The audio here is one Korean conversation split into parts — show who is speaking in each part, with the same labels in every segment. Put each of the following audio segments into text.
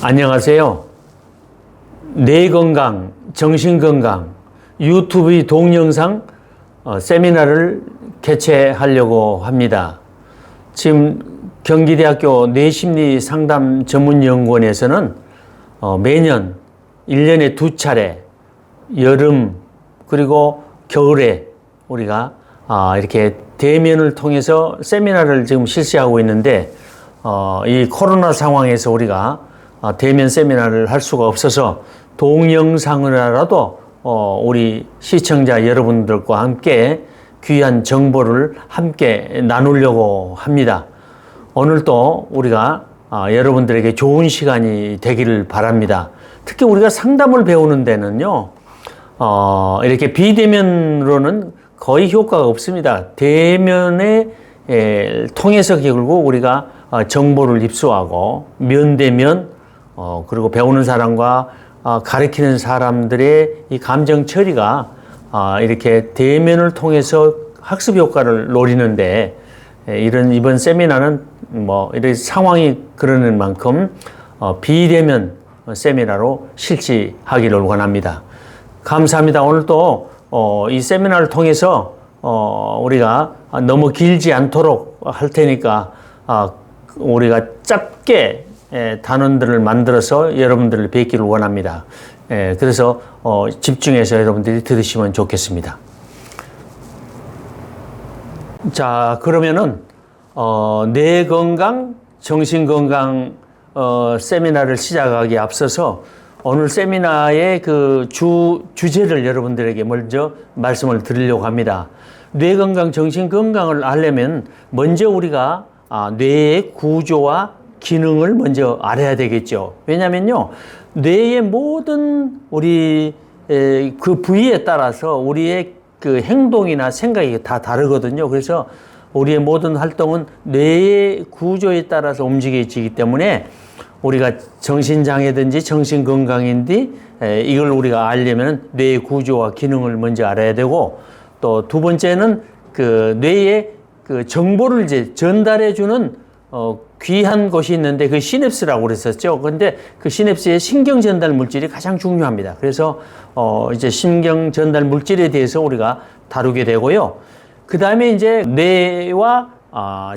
Speaker 1: 안녕하세요. 뇌 건강, 정신 건강 유튜브 동영상 세미나를 개최하려고 합니다. 지금 경기대학교 뇌심리상담전문연구원에서는 매년 1년에 2차례 여름 그리고 겨울에 우리가 이렇게 대면을 통해서 세미나를 지금 실시하고 있는데 이 코로나 상황에서 우리가 대면 세미나를 할 수가 없어서 동영상으로라도 우리 시청자 여러분들과 함께 귀한 정보를 함께 나누려고 합니다. 오늘도 우리가 여러분들에게 좋은 시간이 되기를 바랍니다. 특히 우리가 상담을 배우는 데는요, 이렇게 비대면으로는 거의 효과가 없습니다. 대면에 통해서 결국 우리가 정보를 입수하고 면대면 그리고 배우는 사람과 가르치는 사람들의 이 감정 처리가 이렇게 대면을 통해서 학습 효과를 노리는데 이번 세미나는 이런 상황이 그러는 만큼 비대면 세미나로 실시하기를 원합니다. 감사합니다. 오늘도 이 세미나를 통해서 우리가 너무 길지 않도록 할 테니까 우리가 짧게 단원들을 만들어서 여러분들을 뵙기를 원합니다. 그래서 집중해서 여러분들이 들으시면 좋겠습니다. 자, 그러면은 뇌 건강, 정신 건강 세미나를 시작하기에 앞서서 오늘 세미나의 그 주제를 여러분들에게 먼저 말씀을 드리려고 합니다. 뇌 건강, 정신 건강을 알려면 먼저 우리가 뇌의 구조와 기능을 먼저 알아야 되겠죠. 왜냐면요, 뇌의 모든 우리 그 부위에 따라서 우리의 그 행동이나 생각이 다 다르거든요. 그래서 우리의 모든 활동은 뇌의 구조에 따라서 움직여지기 때문에 우리가 정신장애든지 정신건강인지 이걸 우리가 알려면 뇌의 구조와 기능을 먼저 알아야 되고, 또 두 번째는 그 뇌의 그 정보를 이제 전달해주는 귀한 곳이 있는데 그 시냅스라고 그랬었죠. 근데 그 시냅스의 신경 전달 물질이 가장 중요합니다. 그래서 이제 신경 전달 물질에 대해서 우리가 다루게 되고요. 그 다음에 이제 뇌와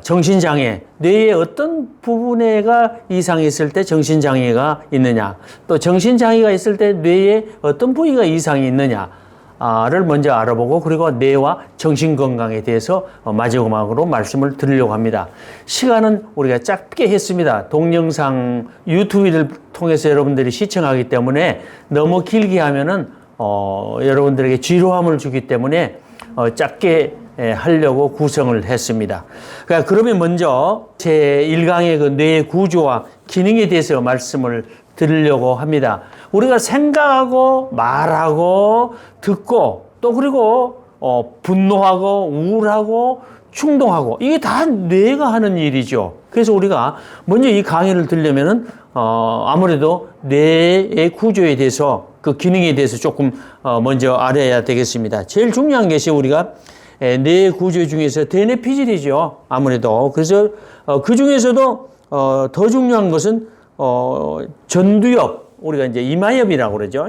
Speaker 1: 정신장애, 뇌의 어떤 부분에가 이상이 있을 때 정신장애가 있느냐, 또 정신장애가 있을 때 뇌의 어떤 부위가 이상이 있느냐를 먼저 알아보고, 그리고 뇌와 정신건강에 대해서 마지막으로 말씀을 드리려고 합니다. 시간은 우리가 짧게 했습니다. 동영상 유튜브를 통해서 여러분들이 시청하기 때문에 너무 길게 하면은 여러분들에게 지루함을 주기 때문에 짧게 하려고 구성을 했습니다. 그러면 먼저 제 1강의 그 뇌의 구조와 기능에 대해서 말씀을 드리려고 합니다. 우리가 생각하고 말하고 듣고 또 그리고 분노하고 우울하고 충동하고 이게 다 뇌가 하는 일이죠. 그래서 우리가 먼저 이 강의를 들려면은 아무래도 뇌의 구조에 대해서 그 기능에 대해서 조금 먼저 알아야 되겠습니다. 제일 중요한 것이 우리가 뇌 구조 중에서 대뇌피질이죠. 아무래도. 그래서 그 중에서도 더 중요한 것은 전두엽, 우리가 이제 이마엽이라고 그러죠.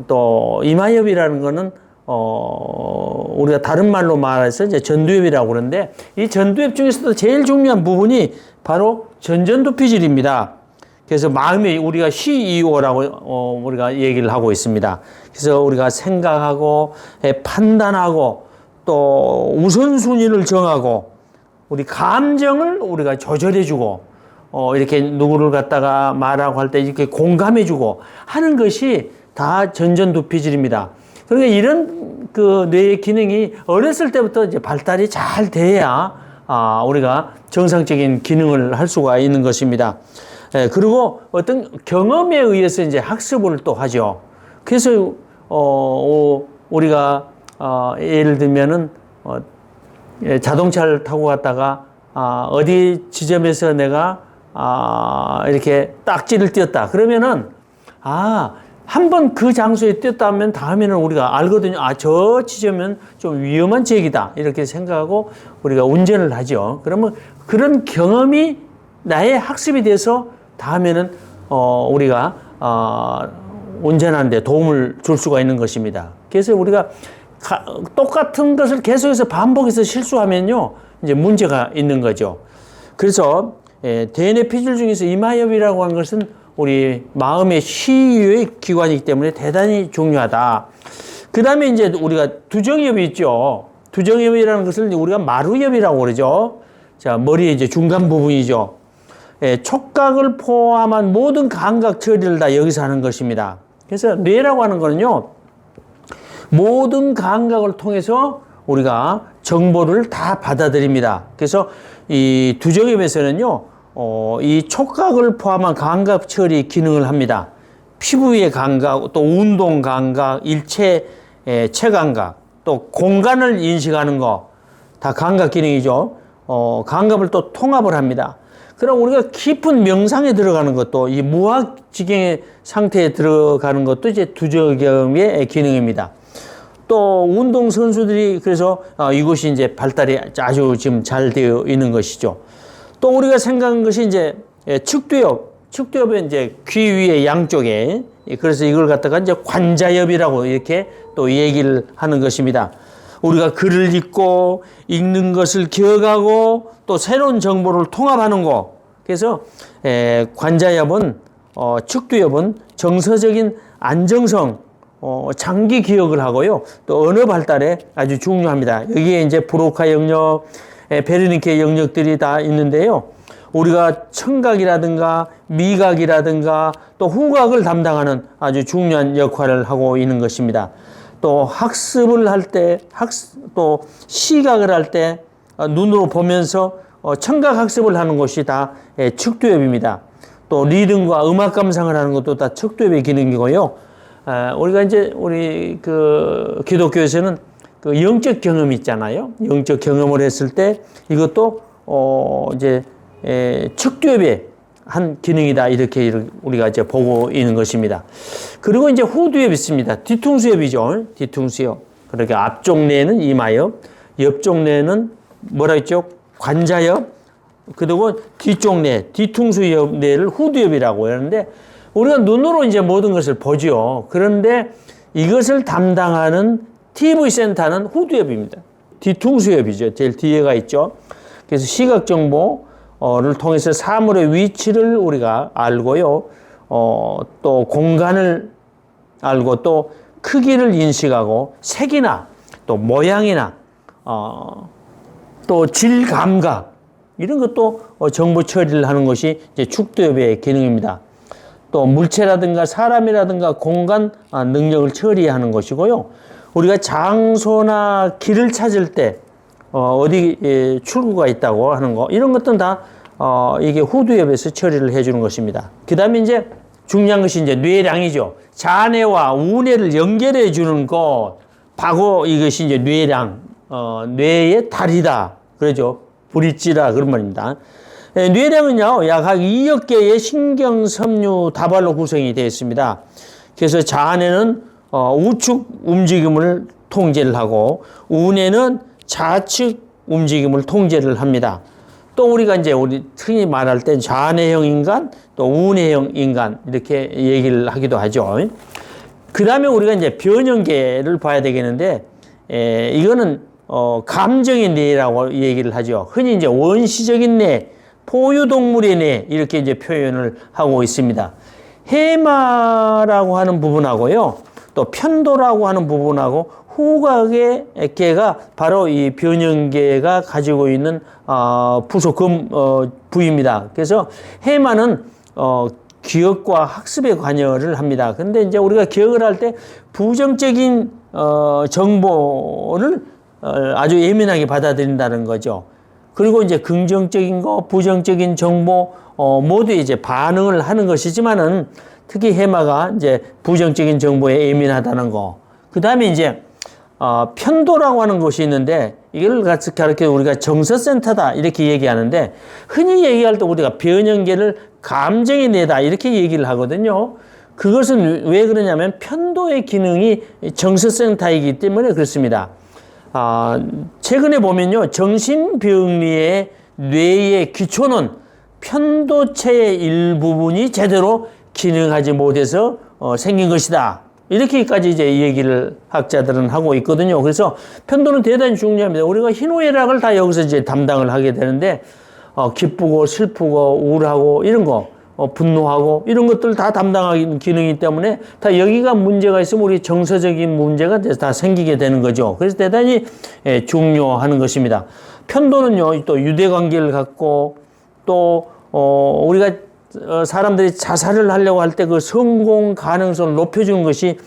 Speaker 1: 또 이마엽이라는 거는 우리가 다른 말로 말해서 이제 전두엽이라고 그러는데, 이 전두엽 중에서도 제일 중요한 부분이 바로 전전두피질입니다. 그래서 마음이 우리가 시이오라고 우리가 얘기를 하고 있습니다. 그래서 우리가 생각하고 판단하고 또 우선순위를 정하고 우리 감정을 우리가 조절해주고 이렇게 누구를 갖다가 말하고 할 때 이렇게 공감해주고 하는 것이 다 전전두피질입니다. 그러니까 이런 그 뇌의 기능이 어렸을 때부터 이제 발달이 잘 돼야 우리가 정상적인 기능을 할 수가 있는 것입니다. 그리고 어떤 경험에 의해서 이제 학습을 또 하죠. 그래서 우리가 예를 들면은 자동차를 타고 갔다가 어디 지점에서 내가 이렇게 딱지를 띄었다. 그러면은 한 번 그 장소에 띄었다면 다음에는 우리가 알거든요. 저 지점은 좀 위험한 지역이다. 이렇게 생각하고 우리가 운전을 하죠. 그러면 그런 경험이 나의 학습이 돼서 다음에는 우리가 운전하는 데 도움을 줄 수가 있는 것입니다. 그래서 우리가 똑같은 것을 계속해서 반복해서 실수하면요, 이제 문제가 있는 거죠. 그래서 대뇌 피질 중에서 이마엽이라고 하는 것은 우리 마음의 시유의 기관이기 때문에 대단히 중요하다. 그 다음에 이제 우리가 두정엽이 있죠. 두정엽이라는 것을 우리가 마루엽이라고 그러죠. 자, 머리의 이제 중간 부분이죠. 촉각을 포함한 모든 감각 처리를 다 여기서 하는 것입니다. 그래서 뇌라고 하는 거는요, 모든 감각을 통해서 우리가 정보를 다 받아들입니다. 그래서 이 두정엽에서는요, 이 촉각을 포함한 감각 처리 기능을 합니다. 피부의 감각, 또 운동 감각, 일체 체감각, 또 공간을 인식하는 거, 다 감각 기능이죠. 감각을 또 통합을 합니다. 그럼 우리가 깊은 명상에 들어가는 것도, 이 무학지경의 상태에 들어가는 것도 이제 두정엽의 기능입니다. 또 운동 선수들이 그래서 이것이 이제 발달이 아주 지금 잘 되어 있는 것이죠. 또 우리가 생각한 것이 이제 측두엽의 이제 귀 위에 양쪽에, 그래서 이걸 갖다가 이제 관자엽이라고 이렇게 또 얘기를 하는 것입니다. 우리가 글을 읽고 읽는 것을 기억하고 또 새로운 정보를 통합하는 거. 그래서 관자엽은 측두엽은 정서적인 안정성, 장기 기억을 하고요. 또 언어 발달에 아주 중요합니다. 여기에 이제 브로카 영역, 베르니케 영역들이 다 있는데요. 우리가 청각이라든가 미각이라든가 또 후각을 담당하는 아주 중요한 역할을 하고 있는 것입니다. 또 학습을 할 때, 또 시각을 할 때 눈으로 보면서 청각 학습을 하는 것이 다 측두엽입니다. 또 리듬과 음악 감상을 하는 것도 다 측두엽의 기능이고요. 우리가 이제 우리 그 기독교에서는 그 영적 경험이 있잖아요. 영적 경험을 했을 때 이것도 이제 측두엽의 한 기능이다, 이렇게 우리가 이제 보고 있는 것입니다. 그리고 이제 후두엽이 있습니다. 뒤통수엽이죠. 뒤통수엽. 그렇게 앞쪽 뇌는 이마엽, 옆쪽 뇌는 뭐라 했죠? 관자엽. 그리고 뒤쪽 뇌, 뒤통수엽 뇌를 후두엽이라고 하는데, 우리가 눈으로 이제 모든 것을 보죠. 그런데 이것을 담당하는 TV 센터는 후두엽입니다. 뒤통수엽이죠. 제일 뒤에가 있죠. 그래서 시각 정보를 통해서 사물의 위치를 우리가 알고요. 또 공간을 알고 또 크기를 인식하고 색이나 또 모양이나 또 질 감각, 이런 것도 정보 처리를 하는 것이 이제 측두엽의 기능입니다. 또 물체라든가 사람이라든가 공간 능력을 처리하는 것이고요. 우리가 장소나 길을 찾을 때 어디 출구가 있다고 하는 거, 이런 것들은 다 이게 후두엽에서 처리를 해주는 것입니다. 그 다음에 이제 중요한 것이 이제 뇌량이죠. 자뇌와 우뇌를 연결해 주는 것, 바고 이것이 이제 뇌량, 뇌의 다리다, 그러죠. 브릿지라 그런 말입니다. 뇌량은요, 약 2억 개의 신경 섬유 다발로 구성이 되어 있습니다. 그래서 자뇌는 우측 움직임을 통제를 하고, 우뇌는 좌측 움직임을 통제를 합니다. 또 우리가 이제 우리 흔히 말할 때 좌뇌형 인간, 또 우뇌형 인간, 이렇게 얘기를 하기도 하죠. 그 다음에 우리가 이제 변형계를 봐야 되겠는데, 이거는 감정의 뇌라고 얘기를 하죠. 흔히 이제 원시적인 뇌, 포유동물의 뇌, 이렇게 이제 표현을 하고 있습니다. 해마라고 하는 부분하고요, 또 편도라고 하는 부분하고 후각의 계가 바로 이 변형계가 가지고 있는 부속 부위입니다. 그래서 해마는 기억과 학습에 관여를 합니다. 근데 이제 우리가 기억을 할 때 부정적인 정보를 아주 예민하게 받아들인다는 거죠. 그리고 이제 긍정적인 거, 부정적인 정보 모두 이제 반응을 하는 것이지만은, 특히 해마가 이제 부정적인 정보에 예민하다는 거. 그 다음에 이제 편도라고 하는 것이 있는데, 이걸 가르쳐 우리가 정서센터다 이렇게 얘기하는데, 흔히 얘기할 때 우리가 변형계를 감정의 뇌다 이렇게 얘기를 하거든요. 그것은 왜 그러냐면 편도의 기능이 정서센터이기 때문에 그렇습니다. 최근에 보면요, 정신병리의 뇌의 기초는 편도체의 일부분이 제대로 기능하지 못해서 생긴 것이다. 이렇게까지 이제 얘기를 학자들은 하고 있거든요. 그래서 편도는 대단히 중요합니다. 우리가 희노애락을 다 여기서 이제 담당을 하게 되는데, 기쁘고 슬프고 우울하고 이런 거, 분노하고 이런 것들 다 담당하는 기능이기 때문에 다 여기가 문제가 있으면 우리 정서적인 문제가 다 생기게 되는 거죠. 그래서 대단히 중요한 것입니다. 편도는요, 또 유대관계를 갖고 또, 우리가 사람들이 자살을 하려고 할 때 그 성공 가능성을 높여주는 것이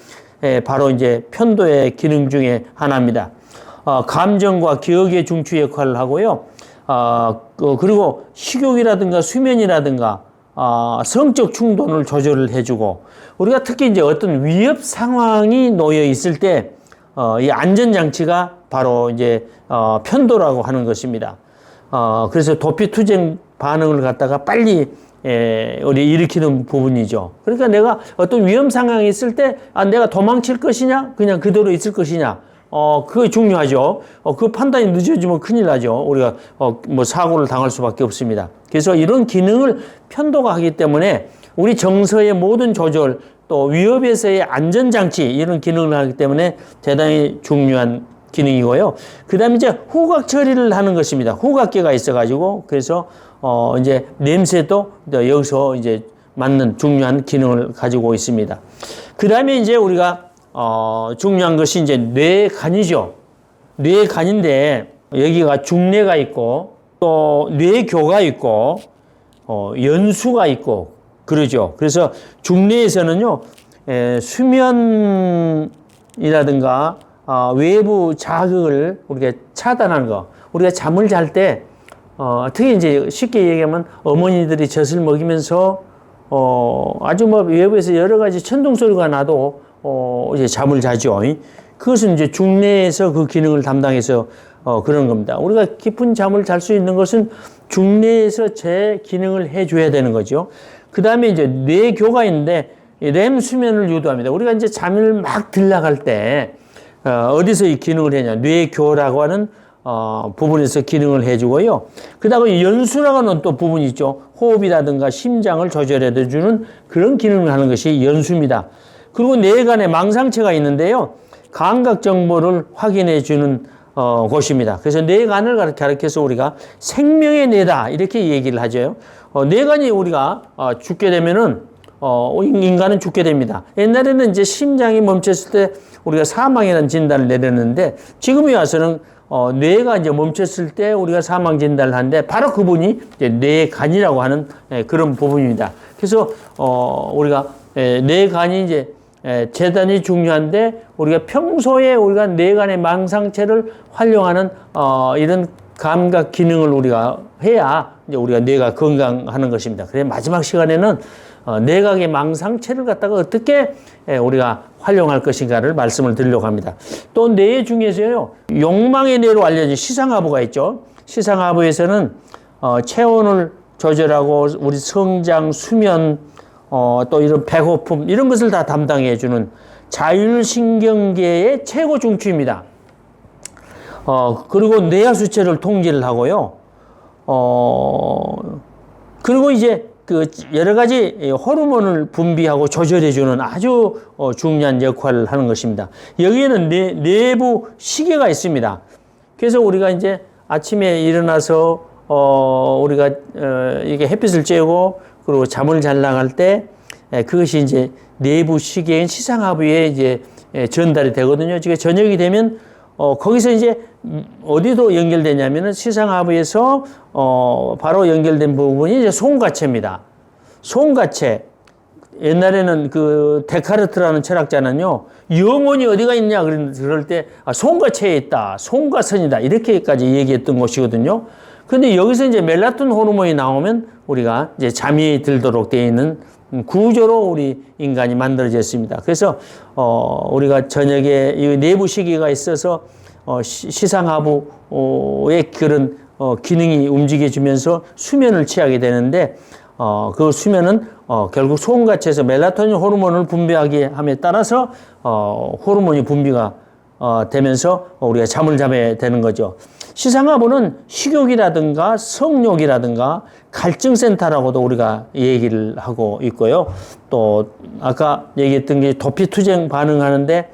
Speaker 1: 바로 이제 편도의 기능 중에 하나입니다. 감정과 기억의 중추 역할을 하고요. 그리고 식욕이라든가 수면이라든가 성적 충동을 조절을 해주고, 우리가 특히 이제 어떤 위협 상황이 놓여 있을 때 이 안전장치가 바로 이제 편도라고 하는 것입니다. 그래서 도피투쟁 반응을 갖다가 빨리 우리 일으키는 부분이죠. 그러니까 내가 어떤 위험 상황이 있을 때, 내가 도망칠 것이냐, 그냥 그대로 있을 것이냐, 그게 중요하죠. 그 판단이 늦어지면 큰일 나죠. 우리가, 뭐 사고를 당할 수밖에 없습니다. 그래서 이런 기능을 편도가 하기 때문에 우리 정서의 모든 조절, 또 위협에서의 안전장치, 이런 기능을 하기 때문에 대단히 중요한 기능이고요. 그 다음에 이제 후각 처리를 하는 것입니다. 후각계가 있어가지고, 그래서, 이제 냄새도 여기서 이제 맞는 중요한 기능을 가지고 있습니다. 그 다음에 이제 우리가, 중요한 것이 이제 뇌간이죠. 뇌간인데, 여기가 중뇌가 있고, 또 뇌교가 있고, 연수가 있고, 그러죠. 그래서 중뇌에서는요, 수면이라든가, 외부 자극을 우리가 차단하는 거. 우리가 잠을 잘 때, 특히 이제 쉽게 얘기하면 어머니들이 젖을 먹이면서, 아주 뭐 외부에서 여러 가지 천둥 소리가 나도, 이제 잠을 자죠. 그것은 이제 중뇌에서 그 기능을 담당해서, 그런 겁니다. 우리가 깊은 잠을 잘 수 있는 것은 중뇌에서 제 기능을 해줘야 되는 거죠. 그 다음에 이제 뇌교가 있는데, 렘 수면을 유도합니다. 우리가 이제 잠을 막 들나갈 때, 어디서 이 기능을 하냐. 뇌교라고 하는, 부분에서 기능을 해주고요. 그 다음에 연수라고 하는 또 부분이 있죠. 호흡이라든가 심장을 조절해주는 그런 기능을 하는 것이 연수입니다. 그리고 뇌간에 망상체가 있는데요. 감각 정보를 확인해주는, 곳입니다. 그래서 뇌간을 가리켜서 우리가 생명의 뇌다, 이렇게 얘기를 하죠. 뇌간이 우리가, 죽게 되면은, 인간은 죽게 됩니다. 옛날에는 이제 심장이 멈췄을 때 우리가 사망이라는 진단을 내렸는데, 지금에 와서는 뇌가 이제 멈췄을 때 우리가 사망 진단을 하는데, 바로 그분이 이제 뇌간이라고 하는 그런 부분입니다. 그래서 우리가 뇌간이 이제 재단이 중요한데, 우리가 평소에 우리가 뇌간의 망상체를 활용하는 이런 감각 기능을 우리가 해야 이제 우리가 뇌가 건강하는 것입니다. 그래서 마지막 시간에는 뇌각의 망상체를 갖다가 어떻게 우리가 활용할 것인가를 말씀을 드리려고 합니다. 또 뇌 중에서요, 욕망의 뇌로 알려진 시상하부가 있죠. 시상하부에서는 체온을 조절하고 우리 성장, 수면, 또 이런 배고픔, 이런 것을 다 담당해 주는 자율신경계의 최고 중추입니다. 그리고 뇌하수체를 통제를 하고요. 그리고 이제 그 여러 가지 호르몬을 분비하고 조절해주는 아주 중요한 역할을 하는 것입니다. 여기에는 내부 시계가 있습니다. 그래서 우리가 이제 아침에 일어나서 우리가 이게 햇빛을 쬐고 그리고 잠을 잘 나갈 때 그것이 이제 내부 시계인 시상하부에 이제 전달이 되거든요. 지금 저녁이 되면 거기서 이제 어디도 연결되냐면은 시상하부에서 바로 연결된 부분이 이제 송가체입니다. 송가체. 옛날에는 그 데카르트라는 철학자는요, 영혼이 어디가 있냐 그럴 때 송가체에 있다, 송가선이다, 이렇게까지 얘기했던 것이거든요. 근데 여기서 이제 멜라토닌 호르몬이 나오면 우리가 이제 잠이 들도록 되어 있는 구조로 우리 인간이 만들어졌습니다. 그래서 우리가 저녁에 이 내부 시계가 있어서 시상하부의 그런 기능이 움직여지면서 수면을 취하게 되는데, 그 수면은 결국 소음가체에서 멜라토닌 호르몬을 분비하게 함에 따라서 호르몬이 분비가 되면서 우리가 잠을 자게 되는 거죠. 시상하부는 식욕이라든가 성욕이라든가 갈증센터라고도 우리가 얘기를 하고 있고요. 또 아까 얘기했던 게 도피투쟁 반응하는데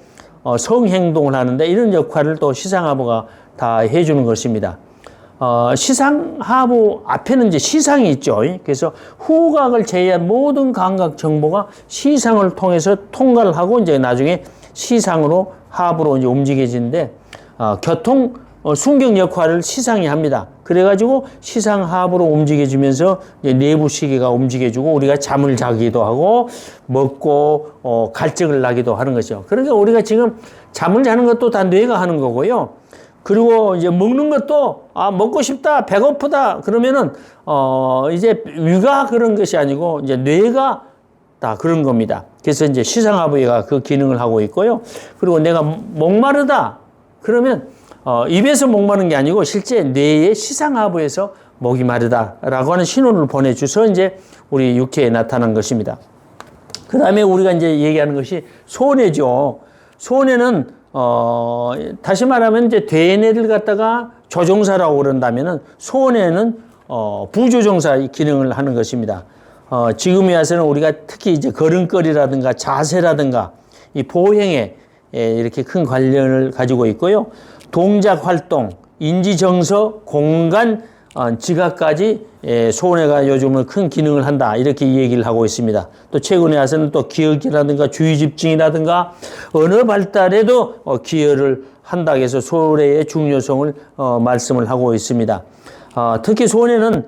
Speaker 1: 성행동을 하는데 이런 역할을 또 시상하부가 다 해주는 것입니다. 시상하부 앞에는 이제 시상이 있죠. 그래서 후각을 제외한 모든 감각 정보가 시상을 통해서 통과를 하고 이제 나중에 시상으로 하부로 이제 움직여지는데 교통 순경 역할을 시상이 합니다. 그래가지고 시상 하부로 움직여지면서 이제 내부 시계가 움직여주고 우리가 잠을 자기도 하고 먹고 갈증을 나기도 하는 거죠. 그러니까 우리가 지금 잠을 자는 것도 다 뇌가 하는 거고요. 그리고 이제 먹는 것도 먹고 싶다, 배고프다 그러면은 이제 위가 그런 것이 아니고 이제 뇌가 다 그런 겁니다. 그래서 이제 시상하부가 그 기능을 하고 있고요. 그리고 내가 목마르다 그러면 입에서 목마른 게 아니고 실제 뇌의 시상하부에서 목이 마르다라고 하는 신호를 보내줘서 이제 우리 육체에 나타난 것입니다. 그 다음에 우리가 이제 얘기하는 것이 소뇌죠. 소뇌는 다시 말하면 이제 대뇌를 갖다가 조종사라고 그런다면은 소뇌는 부조종사 기능을 하는 것입니다. 지금에 와서는 우리가 특히 이제 걸음걸이라든가 자세라든가 이 보행에 이렇게 큰 관련을 가지고 있고요. 동작 활동, 인지 정서, 공간, 지각까지 소뇌가 요즘은 큰 기능을 한다 이렇게 얘기를 하고 있습니다. 또 최근에 와서는 또 기억이라든가 주의 집중이라든가 언어 발달에도 기여를 한다 해서 소뇌의 중요성을 말씀을 하고 있습니다. 특히 소뇌는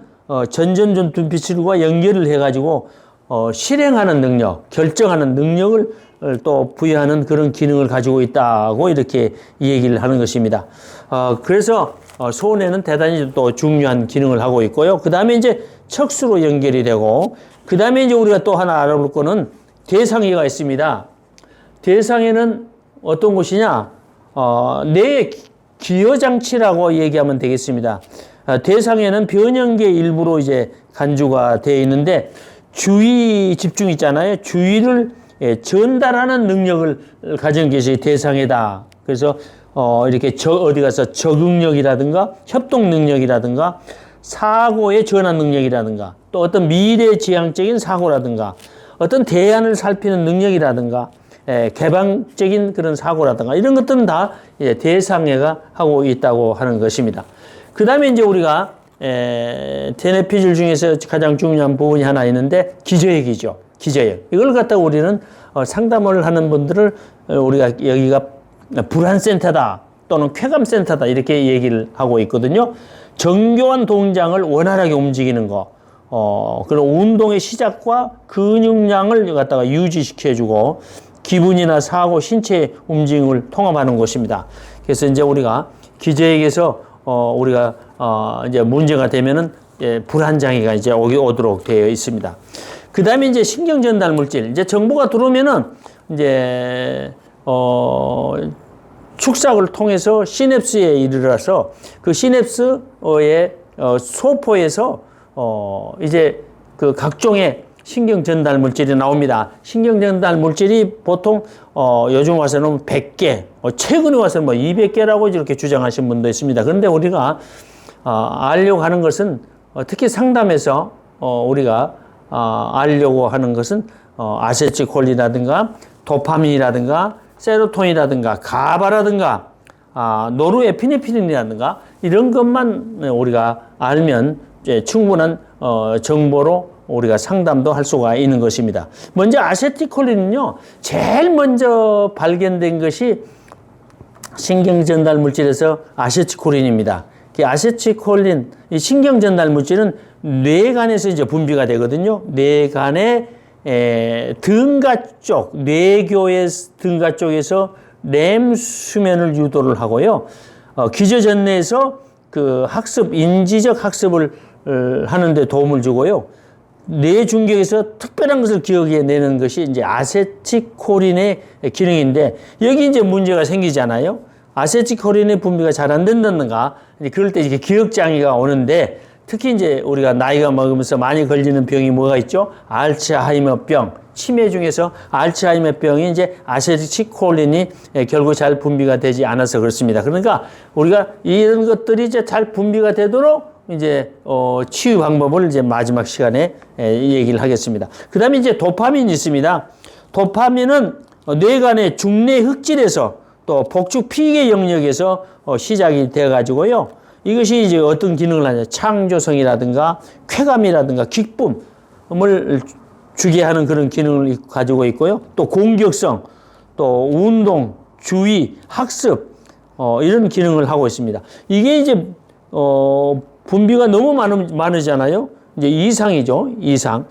Speaker 1: 전전전 눈빛과 연결을 해가지고 실행하는 능력, 결정하는 능력을 또 부여하는 그런 기능을 가지고 있다고 이렇게 얘기를 하는 것입니다. 그래서 소뇌는 대단히 또 중요한 기능을 하고 있고요. 그 다음에 이제 척수로 연결이 되고, 그 다음에 이제 우리가 또 하나 알아볼 거는 대상위가 있습니다. 대상위는 어떤 곳이냐? 뇌의 기여장치라고 얘기하면 되겠습니다. 대상에는 변형계 일부로 이제 간주가 되어 있는데 주의 집중 있잖아요. 주의를 전달하는 능력을 가진 것이 대상이다. 그래서 이렇게 어디 가서 적응력이라든가 협동 능력이라든가 사고의 전환 능력이라든가 또 어떤 미래지향적인 사고라든가 어떤 대안을 살피는 능력이라든가 개방적인 그런 사고라든가 이런 것들은 다 대상애가 하고 있다고 하는 것입니다. 그 다음에 이제 우리가 테네피질 중에서 가장 중요한 부분이 하나 있는데 기저액이죠. 기저액. 이걸 갖다가 우리는 상담을 하는 분들을 우리가 여기가 불안센터다 또는 쾌감센터다 이렇게 얘기를 하고 있거든요. 정교한 동작을 원활하게 움직이는 거, 그리고 운동의 시작과 근육량을 갖다가 유지시켜주고 기분이나 사고, 신체 움직임을 통합하는 것입니다. 그래서 이제 우리가 기저액에서 우리가 이제 문제가 되면은 불안장애가 이제 오도록 되어 있습니다. 그 다음에 이제 신경 전달 물질, 이제 정보가 들어오면은 이제 축삭을 통해서 시냅스에 이르러서 그 시냅스의 소포에서 이제 그 각종의 신경 전달 물질이 나옵니다. 신경 전달 물질이 보통 요즘 와서는 100개, 최근에 와서는 뭐 200개라고 이렇게 주장하신 분도 있습니다. 그런데 우리가 알려고 하는 것은 특히 상담에서 우리가 알려고 하는 것은 아세틸콜린이라든가 도파민이라든가 세로토닌이라든가 가바라든가 노르에피네프린이라든가 이런 것만 우리가 알면 충분한 정보로 우리가 상담도 할 수가 있는 것입니다. 먼저 아세틸콜린은요, 제일 먼저 발견된 것이 신경전달 물질에서 아세틸콜린입니다. 이 아세틸콜린, 이 신경전달 물질은 뇌간에서 이제 분비가 되거든요. 뇌간의 등가 쪽, 뇌교의 등가 쪽에서 램 수면을 유도를 하고요. 기저전내에서 그 학습, 인지적 학습을 하는데 도움을 주고요. 뇌 중격에서 특별한 것을 기억해내는 것이 이제 아세틸콜린의 기능인데 여기 이제 문제가 생기잖아요. 아세틸콜린의 분비가 잘 안 된다든가 그럴 때 이렇게 기억장애가 오는데 특히 이제 우리가 나이가 먹으면서 많이 걸리는 병이 뭐가 있죠? 알츠하이머병, 치매 중에서 알츠하이머병이 이제 아세틸콜린이 결국 잘 분비가 되지 않아서 그렇습니다. 그러니까 우리가 이런 것들이 이제 잘 분비가 되도록 이제 치유 방법을 이제 마지막 시간에 얘기를 하겠습니다. 그다음에 이제 도파민이 있습니다. 도파민은 뇌간의 중뇌 흑질에서 또 복축 피계 영역에서 시작이 돼 가지고요. 이것이 이제 어떤 기능을 하냐? 창조성이라든가 쾌감이라든가 기쁨을 주게 하는 그런 기능을 가지고 있고요. 또 공격성, 또 운동, 주의, 학습 이런 기능을 하고 있습니다. 이게 이제 분비가 너무 많으잖아요. 이제 이상이죠. 이상.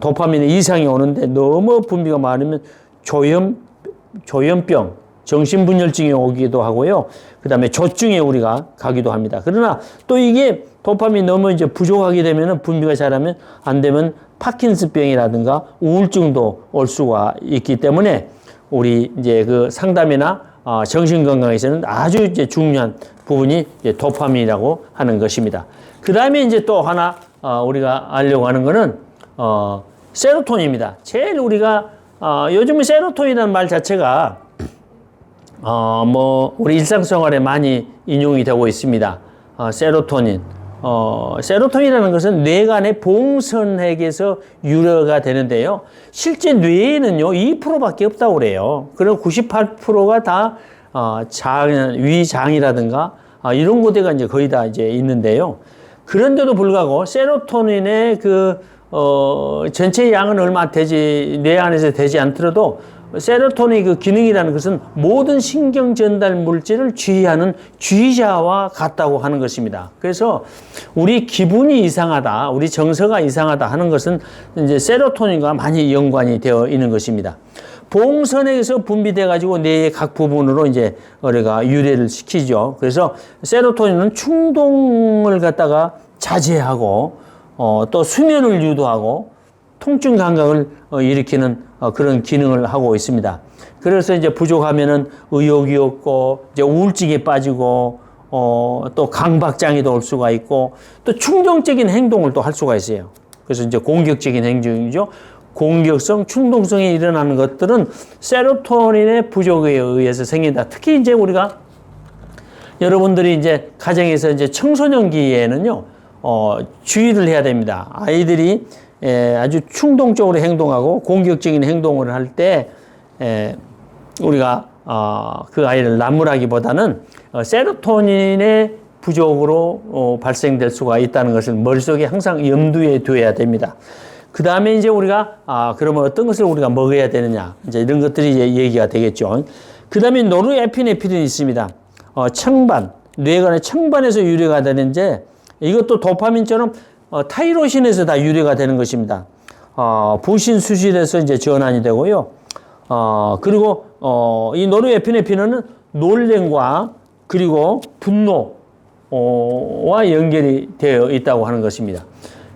Speaker 1: 도파민의 이상이 오는데 너무 분비가 많으면 조현병, 정신분열증이 오기도 하고요. 그 다음에 조증에 우리가 가기도 합니다. 그러나 또 이게 도파민이 너무 이제 부족하게 되면은 분비가 잘하면 안 되면 파킨슨병이라든가 우울증도 올 수가 있기 때문에 우리 이제 그 상담이나 정신건강에서는 아주 이제 중요한 부분이 이제 도파민이라고 하는 것입니다. 그 다음에 이제 또 하나 우리가 알려고 하는 거는 세로토닌입니다. 제일 우리가 요즘은 세로토닌이라는 말 자체가 우리 일상생활에 많이 인용이 되고 있습니다. 세로토닌. 세로토닌이라는 것은 뇌간의 봉선핵에서 유래가 되는데요. 실제 뇌에는요, 2%밖에 없다고 그래요. 그리고 98%가 다, 위장이라든가, 이런 곳에가 이제 거의 다 이제 있는데요. 그런데도 불구하고 세로토닌의 전체 양은 얼마 뇌 안에서 되지 않더라도 세로토닌 그 기능이라는 것은 모든 신경 전달 물질을 주의하는 주의자와 같다고 하는 것입니다. 그래서 우리 기분이 이상하다, 우리 정서가 이상하다 하는 것은 이제 세로토닌과 많이 연관이 되어 있는 것입니다. 봉선에서 분비돼 가지고 뇌의 각 부분으로 이제 우리가 유래를 시키죠. 그래서 세로토닌은 충동을 갖다가 자제하고 또 수면을 유도하고 통증 감각을 일으키는 그런 기능을 하고 있습니다. 그래서 이제 부족하면은 의욕이 없고 이제 우울증에 빠지고 또 강박장애도 올 수가 있고 또 충동적인 행동을 또 할 수가 있어요. 그래서 이제 공격적인 행동이죠. 공격성, 충동성이 일어나는 것들은 세로토닌의 부족에 의해서 생긴다. 특히 이제 우리가 여러분들이 이제 가정에서 이제 청소년기에는요, 주의를 해야 됩니다. 아이들이 아주 충동적으로 행동하고 공격적인 행동을 할 때 우리가 그 아이를 나무라기보다는 세로토닌의 부족으로 발생될 수가 있다는 것을 머릿속에 항상 염두에 두어야 됩니다. 그 다음에 이제 우리가 그러면 어떤 것을 우리가 먹어야 되느냐, 이제 이런 것들이 이제 얘기가 되겠죠. 그 다음에 노르에피네프린이 있습니다. 청반, 뇌간의 청반에서 유래가 되는데 이것도 도파민처럼 타이로신에서 다 유래가 되는 것입니다. 부신 수질에서 이제 전환이 되고요. 그리고 이 노르에피네프린은 놀램과 그리고 분노와 연결이 되어 있다고 하는 것입니다.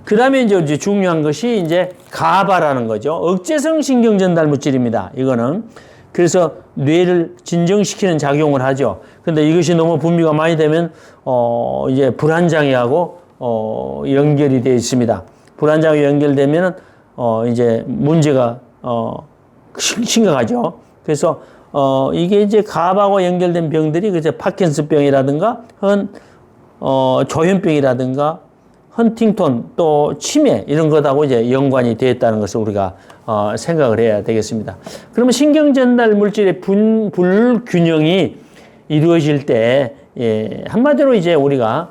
Speaker 1: 그 다음에 이제 중요한 것이 이제 가바라는 거죠. 억제성 신경 전달 물질입니다. 이거는. 그래서 뇌를 진정시키는 작용을 하죠. 근데 이것이 너무 분비가 많이 되면 이제 불안장애하고 연결이 되어 있습니다. 불안장애 연결되면은 이제 문제가 심각하죠. 그래서 이게 이제 가바하고 연결된 병들이 그제 파킨슨병이라든가 조현병이라든가 헌팅턴 또 치매 이런 것하고 이제 연관이 되어 있다는 것을 우리가 생각을 해야 되겠습니다. 그러면 신경 전달 물질의 불균형이 이루어질 때 한마디로 이제 우리가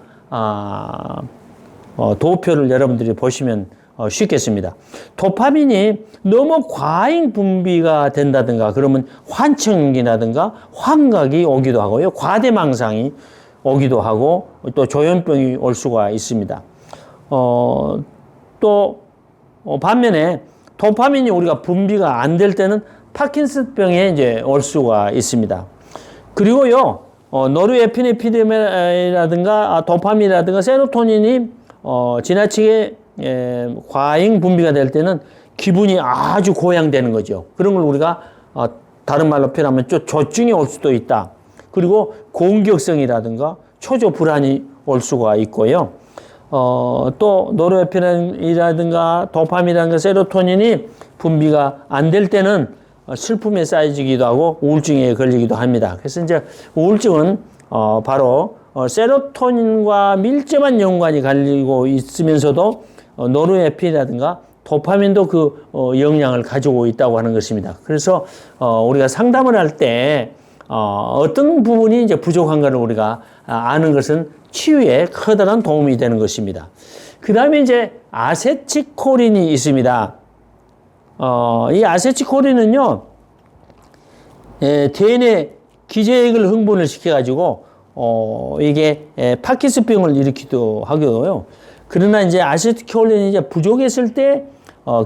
Speaker 1: 도표를 여러분들이 보시면 쉽겠습니다. 도파민이 너무 과잉 분비가 된다든가 그러면 환청이라든가 환각이 오기도 하고요. 과대망상이 오기도 하고 또 조현병이 올 수가 있습니다. 또 반면에 도파민이 우리가 분비가 안 될 때는 파킨슨병에 이제 올 수가 있습니다. 그리고요, 노르에피네프린이라든가 도파민이라든가 세로토닌이 지나치게 과잉 분비가 될 때는 기분이 아주 고양되는 거죠. 그런 걸 우리가 다른 말로 표현하면 조증이 올 수도 있다. 그리고 공격성이라든가 초조 불안이 올 수가 있고요. 또 노르에피네린이라든가 도파민이라든가 세로토닌이 분비가 안 될 때는 슬픔에 쌓여지기도 하고 우울증에 걸리기도 합니다. 그래서 이제 우울증은 바로 세로토닌과 밀접한 연관이 갈리고 있으면서도 노르에피라든가 도파민도 그 영향을 가지고 있다고 하는 것입니다. 그래서 우리가 상담을 할 때 어떤 부분이 이제 부족한가를 우리가 아는 것은 치유에 커다란 도움이 되는 것입니다. 그 다음에 이제 아세틸콜린이 있습니다. 이 아세틸콜린은요, 대뇌 기저액을 흥분을 시켜가지고 이게 파킨슨병을 일으키기도 하고요. 그러나 이제 아세틸콜린이 이제 부족했을 때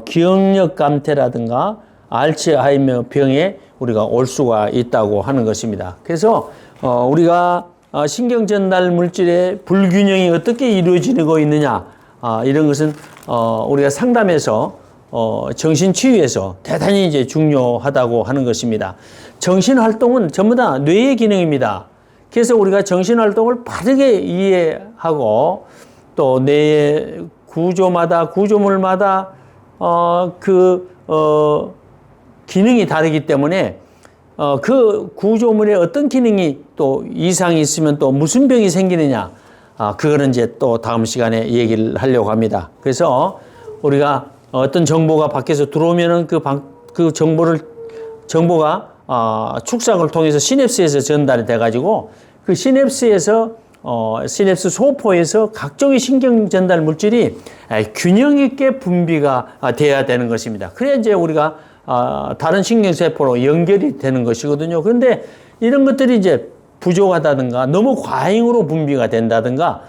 Speaker 1: 기억력 감퇴라든가 알츠하이머 병에 우리가 올 수가 있다고 하는 것입니다. 그래서 우리가 신경 전달 물질의 불균형이 어떻게 이루어지고 있느냐, 이런 것은 우리가 상담에서 정신 치유에서 대단히 이제 중요하다고 하는 것입니다. 정신 활동은 전부 다 뇌의 기능입니다. 그래서 우리가 정신 활동을 바르게 이해하고 또 뇌의 구조물마다 기능이 다르기 때문에 그 구조물에 어떤 기능이 또 이상이 있으면 또 무슨 병이 생기느냐, 그거는 이제 또 다음 시간에 얘기를 하려고 합니다. 그래서 우리가 어떤 정보가 밖에서 들어오면은 그 정보가 축삭을 통해서 시냅스에서 전달이 돼가지고 그 시냅스에서 시냅스 소포에서 각종의 신경 전달 물질이 균형 있게 분비가 돼야 되는 것입니다. 그래야 이제 우리가 다른 신경세포로 연결이 되는 것이거든요. 그런데 이런 것들이 이제 부족하다든가 너무 과잉으로 분비가 된다든가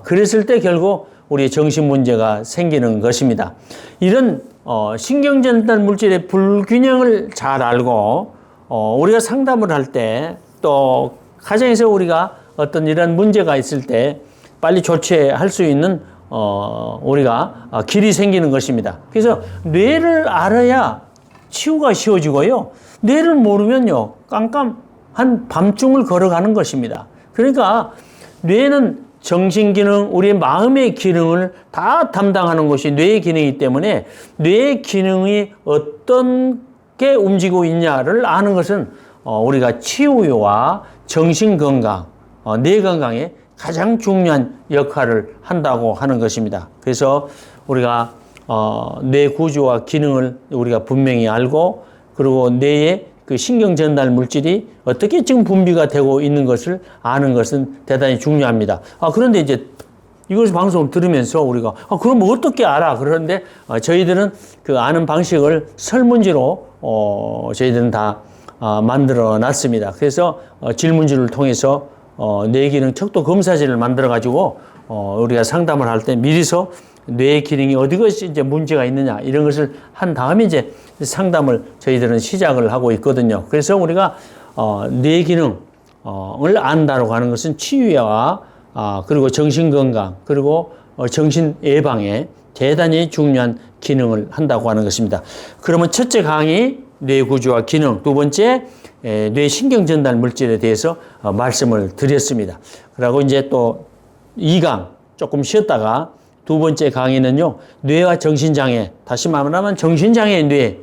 Speaker 1: 그랬을 때 결국 우리의 정신 문제가 생기는 것입니다. 이런 신경 전달 물질의 불균형을 잘 알고 우리가 상담을 할 때 또 가정에서 우리가 어떤 이런 문제가 있을 때 빨리 조치할 수 있는 우리가 길이 생기는 것입니다. 그래서 뇌를 알아야 치유가 쉬워지고요. 뇌를 모르면요, 깜깜한 밤중을 걸어가는 것입니다. 그러니까 뇌는 정신기능, 우리의 마음의 기능을 다 담당하는 것이 뇌의 기능이기 때문에 뇌의 기능이 어떻게 움직이고 있냐를 아는 것은 우리가 치유와 정신건강, 뇌 건강에 가장 중요한 역할을 한다고 하는 것입니다. 그래서 우리가 뇌 구조와 기능을 우리가 분명히 알고, 그리고 뇌의 그 신경 전달 물질이 어떻게 지금 분비가 되고 있는 것을 아는 것은 대단히 중요합니다. 그런데 이제 이것을 방송을 들으면서 우리가 그럼 어떻게 알아? 그런데 저희들은 그 아는 방식을 설문지로 저희들은 다 만들어 놨습니다. 그래서 질문지를 통해서 뇌 기능 척도 검사지를 만들어 가지고 우리가 상담을 할 때 미리서 뇌 기능이 어디가 이제 문제가 있느냐 이런 것을 한 다음에 이제 상담을 저희들은 시작을 하고 있거든요. 그래서 우리가 뇌 기능을 안다고 하는 것은 치유와 그리고 정신 건강, 그리고 정신 예방에 대단히 중요한 기능을 한다고 하는 것입니다. 그러면 첫째 강의 뇌 구조와 기능, 두 번째 뇌 신경 전달 물질에 대해서 말씀을 드렸습니다. 그리고 이제 또 2강 조금 쉬었다가 두 번째 강의는요, 뇌와 정신장애, 다시 말하면 정신장애의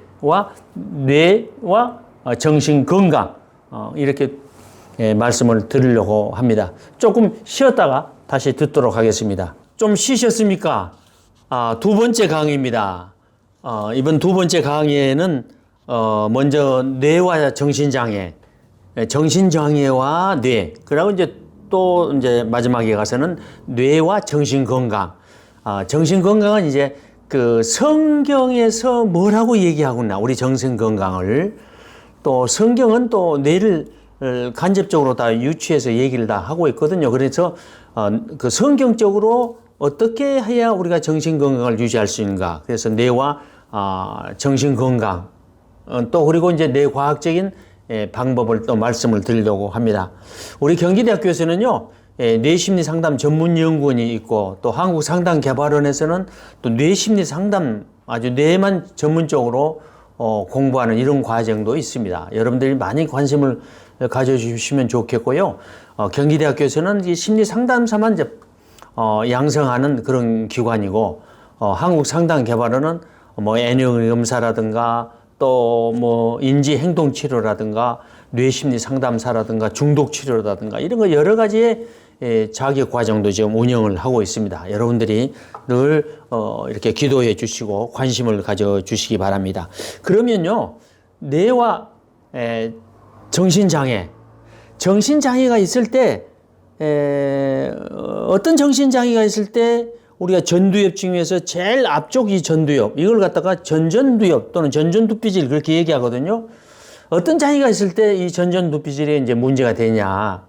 Speaker 1: 뇌와 정신건강, 이렇게 말씀을 드리려고 합니다. 조금 쉬었다가 다시 듣도록 하겠습니다. 좀 쉬셨습니까? 두 번째 강의입니다. 이번 두 번째 강의에는 먼저 뇌와 정신장애, 정신장애와 뇌, 그리고 이제 또 이제 마지막에 가서는 뇌와 정신건강. 정신건강은 이제 그 성경에서 뭐라고 얘기하고 있나, 우리 정신건강을. 또 성경은 또 뇌를 간접적으로 다 유추해서 얘기를 다 하고 있거든요. 그래서 그 성경적으로 어떻게 해야 우리가 정신건강을 유지할 수 있는가. 그래서 뇌와 정신건강, 또 그리고 이제 뇌과학적인 방법을 또 말씀을 드리려고 합니다. 우리 경기대학교에서는요, 뇌심리 상담 전문 연구원이 있고, 또 한국상담개발원에서는 또 뇌심리 상담, 아주 뇌만 전문적으로 공부하는 이런 과정도 있습니다. 여러분들이 많이 관심을 가져주시면 좋겠고요. 경기대학교에서는 이 심리 상담사만 이제 양성하는 그런 기관이고, 한국상담개발원은 뭐 애니응검사라든가 또 뭐 인지행동치료라든가 뇌심리 상담사라든가 중독치료라든가 이런 거 여러 가지의 자격 과정도 지금 운영을 하고 있습니다. 여러분들이 늘 이렇게 기도해 주시고 관심을 가져 주시기 바랍니다. 그러면요, 뇌와 정신장애가 있을 때 어떤 정신장애가 있을 때 우리가 전두엽 중에서 제일 앞쪽 이 전두엽, 이걸 갖다가 전전두엽 또는 전전두피질 그렇게 얘기하거든요. 어떤 장애가 있을 때 이 전전두피질에 이제 문제가 되냐.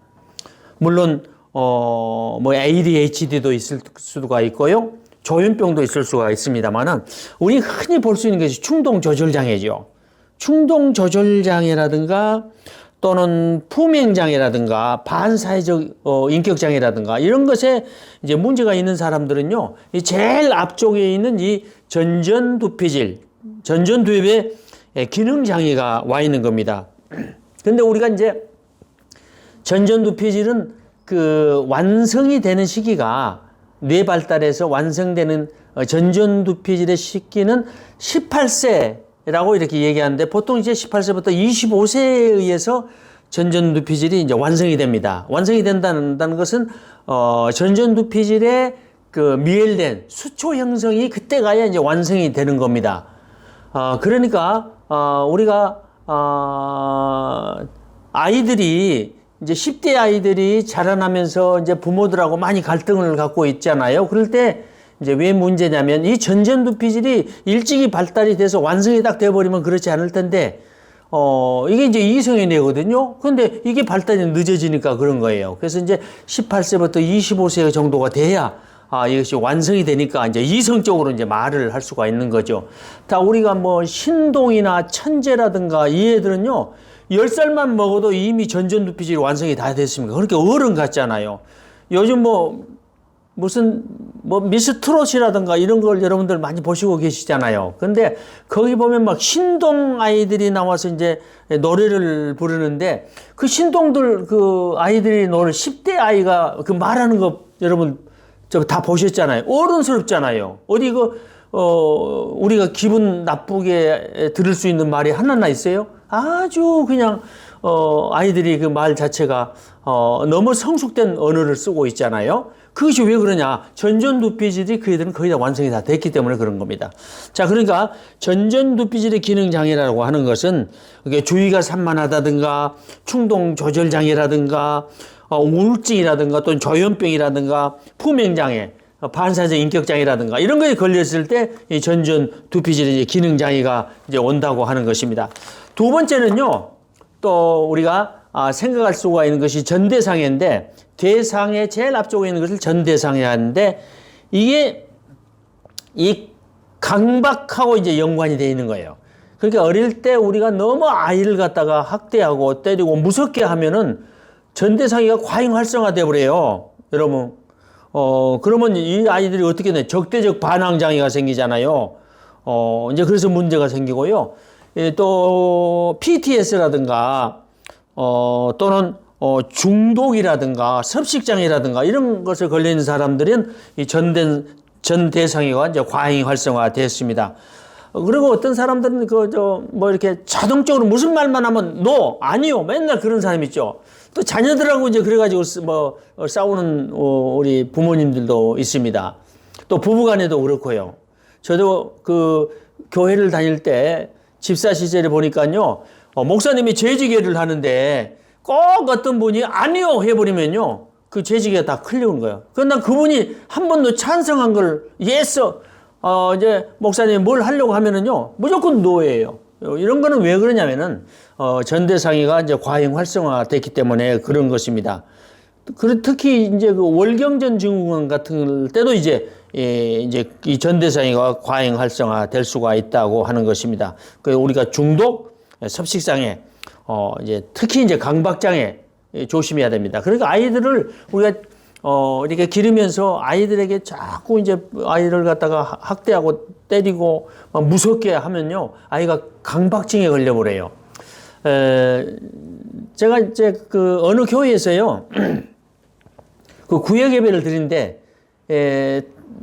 Speaker 1: 물론, 뭐 ADHD도 있을 수가 있고요. 조현병도 있을 수가 있습니다만은, 우리 흔히 볼 수 있는 것이 충동조절장애죠. 충동조절장애라든가 또는 품행장애라든가 반사회적 인격장애라든가 이런 것에 이제 문제가 있는 사람들은요, 이 제일 앞쪽에 있는 이 전전두피질, 전전두엽에 기능장애가 와 있는 겁니다. 근데 우리가 이제 전전두피질은 그 완성이 되는 시기가 뇌 발달에서 완성되는 전전두피질의 시기는 18세라고 이렇게 얘기하는데 보통 이제 18세부터 25세에 의해서 전전두피질이 이제 완성이 됩니다. 완성이 된다는 것은 전전두피질의 그 미열된 수초 형성이 그때 가야 이제 완성이 되는 겁니다. 그러니까 우리가 아이들이 이제 10대 아이들이 자라나면서 이제 부모들하고 많이 갈등을 갖고 있잖아요. 그럴 때 이제 왜 문제냐면 이 전전두피질이 일찍이 발달이 돼서 완성이 딱 돼버리면 그렇지 않을 텐데, 이게 이제 이성의 뇌거든요. 근데 이게 발달이 늦어지니까 그런 거예요. 그래서 이제 18세부터 25세 정도가 돼야 이것이 완성이 되니까 이제 이성적으로 이제 말을 할 수가 있는 거죠. 다 우리가 뭐 신동이나 천재라든가 이 애들은요, 10살만 먹어도 이미 전전두피질이 완성이 다 됐습니다. 그렇게 어른 같잖아요. 요즘 무슨 미스 트롯이라든가 이런 걸 여러분들 많이 보시고 계시잖아요. 근데 거기 보면 막 신동 아이들이 나와서 이제 노래를 부르는데 그 신동들 그 아이들이 노래 10대 아이가 그 말하는 거 여러분 다 보셨잖아요. 어른스럽잖아요. 어디 우리가 기분 나쁘게 들을 수 있는 말이 하나나 있어요? 아주 그냥 아이들이 그 말 자체가 너무 성숙된 언어를 쓰고 있잖아요. 그것이 왜 그러냐? 전전두피질이 그 애들은 거의 다 완성이 다 됐기 때문에 그런 겁니다. 자, 그러니까 전전두피질의 기능장애라고 하는 것은 이게 주의가 산만하다든가 충동조절장애라든가 우울증이라든가 또는 조현병이라든가 품행장애, 반사적 인격장애라든가 이런 거에 걸렸을 때 이 전전두피질의 이제 기능장애가 이제 온다고 하는 것입니다. 두 번째는요, 또 우리가 생각할 수가 있는 것이 전대상해인데, 대상의 제일 앞쪽에 있는 것을 전대상해 하는데, 이게 이 강박하고 이제 연관이 되어 있는 거예요. 그러니까 어릴 때 우리가 너무 아이를 갖다가 학대하고 때리고 무섭게 하면은 전대상해가 과잉 활성화돼 버려요. 여러분. 그러면 이 아이들이 어떻게 돼? 적대적 반항장애가 생기잖아요. 이제 그래서 문제가 생기고요. 또 PTS라든가 또는 중독이라든가 섭식장애라든가 이런 것에 걸려 있는 사람들은 이 전대상해가 이제 과잉 활성화됐습니다. 그리고 어떤 사람들은 이렇게 자동적으로 무슨 말만 하면 아니요, 맨날 그런 사람 있죠. 또 자녀들하고 이제 그래가지고 싸우는 우리 부모님들도 있습니다. 또 부부간에도 그렇고요. 저도 그 교회를 다닐 때 집사 시절에 보니까요, 목사님이 재직예를 하는데 꼭 어떤 분이 아니요 해버리면요, 그 재직예가 다 클리어온 거예요. 그런데 그분이 한 번도 찬성한 걸 예스, 이제 목사님이 뭘 하려고 하면은요, 무조건 노예요. 이런 거는 왜 그러냐면은, 전대상해가 이제 과잉 활성화됐기 때문에 그런 것입니다. 특히 이제 그 월경전 증후군 같은 때도 이제 이 전대상해가 과잉 활성화 될 수가 있다고 하는 것입니다. 그 우리가 중독, 섭식장애, 이제 특히 이제 강박장애 조심해야 됩니다. 그러니까 아이들을 우리가 이렇게 기르면서 아이들에게 자꾸 이제 아이를 갖다가 학대하고 때리고 막 무섭게 하면요, 아이가 강박증에 걸려버려요. 제가 이제 그 어느 교회에서요, 그 구역 예배를 드리는데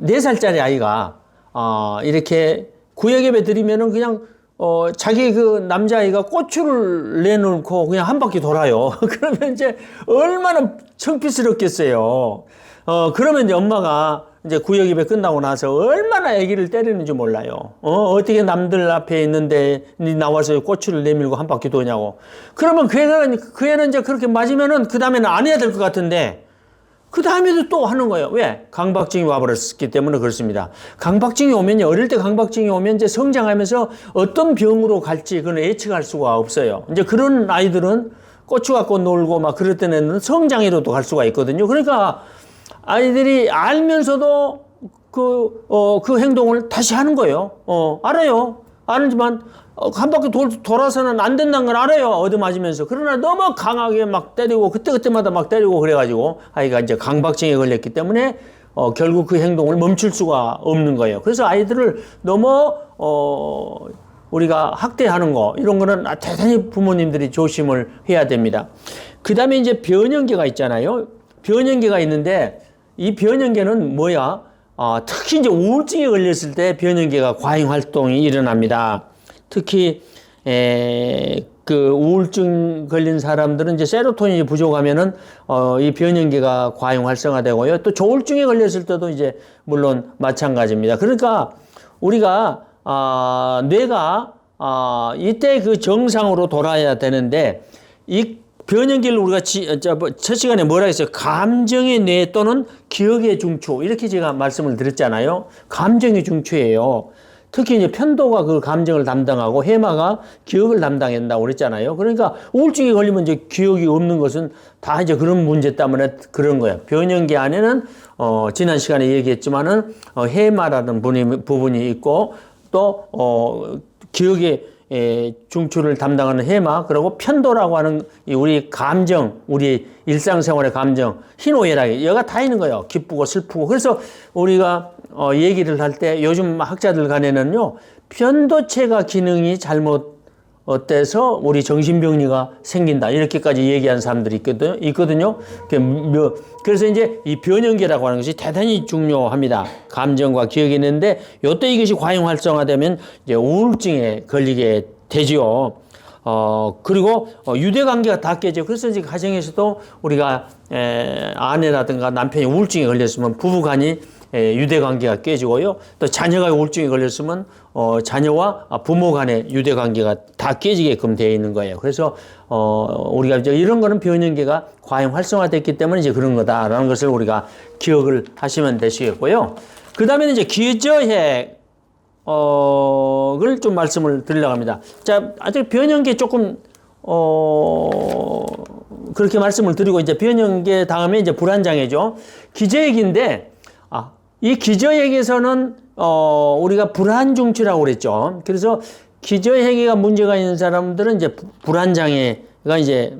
Speaker 1: 4살짜리 아이가 이렇게 구역예배 드리면은 그냥 자기 그 남자아이가 고추를 내놓고 그냥 한 바퀴 돌아요. 그러면 이제 얼마나 창피스럽겠어요. 그러면 이제 엄마가 이제 구역예배 끝나고 나서 얼마나 아기를 때리는지 몰라요. 어떻게 남들 앞에 있는데 나와서 고추를 내밀고 한 바퀴 도냐고. 그러면 그 애는 이제 그렇게 맞으면은 그 다음에는 안 해야 될 것 같은데 그 다음에도 또 하는 거예요. 왜? 강박증이 와버렸기 때문에 그렇습니다. 강박증이 오면요. 어릴 때 강박증이 오면 이제 성장하면서 어떤 병으로 갈지 그건 예측할 수가 없어요. 이제 그런 아이들은 고추 갖고 놀고 막 그럴 때는 성장애로도 갈 수가 있거든요. 그러니까 아이들이 알면서도 그 행동을 다시 하는 거예요. 알아요. 알지만 한 바퀴 돌아서는 안 된다는 걸 알아요. 얻어맞으면서. 그러나 너무 강하게 막 때리고 그때마다 막 때리고 그래가지고 아이가 이제 강박증에 걸렸기 때문에 결국 그 행동을 멈출 수가 없는 거예요. 그래서 아이들을 너무 우리가 학대하는 거 이런 거는 대단히 부모님들이 조심을 해야 됩니다. 그 다음에 이제 변형계가 있잖아요. 변형계가 있는데 이 변형계는 뭐야? 특히 이제 우울증에 걸렸을 때 변형계가 과잉 활동이 일어납니다. 특히 그 우울증 걸린 사람들은 이제 세로토닌이 부족하면은 이 변형계가 과잉 활성화되고요. 또 조울증에 걸렸을 때도 이제 물론 마찬가지입니다. 그러니까 우리가 뇌가 이때 그 정상으로 돌아야 되는데 이 변형계를 우리가 첫 시간에 뭐라 했어요? 감정의 뇌 또는 기억의 중추 이렇게 제가 말씀을 드렸잖아요. 감정의 중추예요. 특히 이제 편도가 그 감정을 담당하고 해마가 기억을 담당한다고 그랬잖아요. 그러니까 우울증에 걸리면 이제 기억이 없는 것은 다 이제 그런 문제 때문에 그런 거예요. 변형계 안에는 지난 시간에 얘기했지만은 해마라는 부분이 있고 또 기억의 중추를 담당하는 해마 그리고 편도라고 하는 우리 감정, 우리 일상생활의 감정, 희노애락이 여가 다 있는 거예요. 기쁘고 슬프고. 그래서 우리가 얘기를 할 때 요즘 학자들 간에는요 편도체가 기능이 잘못돼서 우리 정신병리가 생긴다 이렇게까지 얘기하는 사람들이 있거든요. 그래서 이제 이 변형계라고 하는 것이 대단히 중요합니다. 감정과 기억이 있는데 요때 이것이 과잉 활성화되면 이제 우울증에 걸리게 되죠. 그리고 유대관계가 다 깨져. 그래서 이제 가정에서도 우리가 아내라든가 남편이 우울증에 걸렸으면 부부간이 유대관계가 깨지고요. 또 자녀가 우울증에 걸렸으면 자녀와 부모 간의 유대관계가 다 깨지게끔 되어 있는 거예요. 그래서 우리가 이제 이런 거는 변형계가 과잉 활성화됐기 때문에 이제 그런 거다라는 것을 우리가 기억을 하시면 되시겠고요. 그 다음에는 이제 기저핵 을 좀 말씀을 드리려고 합니다. 자, 아직 변형계 조금 그렇게 말씀을 드리고 이제 변형계 다음에 이제 불안장애죠. 기저핵인데 이 기저핵에서는 우리가 불안중추라고 그랬죠. 그래서 기저핵이 문제가 있는 사람들은 이제 불안장애가 이제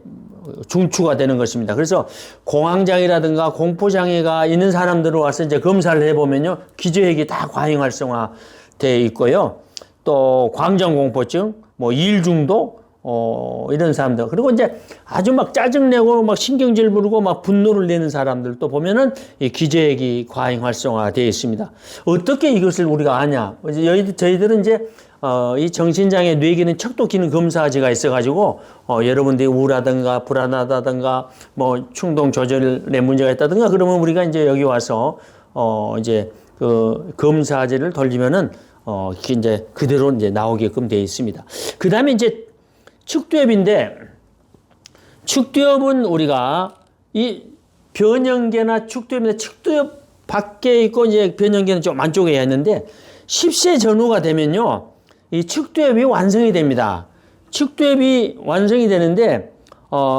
Speaker 1: 중추가 되는 것입니다. 그래서 공황장애라든가 공포장애가 있는 사람들을 와서 이제 검사를 해보면요, 기저핵이 다 과잉 활성화 돼 있고요. 또 광장공포증, 뭐 일중독, 이런 사람들. 그리고 이제 아주 막 짜증내고 막 신경질 부르고 막 분노를 내는 사람들도 보면은 이 기저핵이 과잉 활성화되어 있습니다. 어떻게 이것을 우리가 아냐? 저희들은 이제 이 정신장애 뇌기능 척도기능 검사제가 있어가지고 여러분들이 우울하든가 불안하다든가 뭐 충동 조절에 문제가 있다든가 그러면 우리가 이제 여기 와서 이제 그 검사제를 돌리면은 이제 그대로 이제 나오게끔 되어 있습니다. 그 다음에 이제 측두엽인데, 측두엽은 우리가 이 변형계나 측두엽인데, 측두엽 밖에 있고 이제 변형계는 좀 안쪽에 있는데, 10세 전후가 되면요, 이 측두엽이 완성이 됩니다. 측두엽이 완성이 되는데,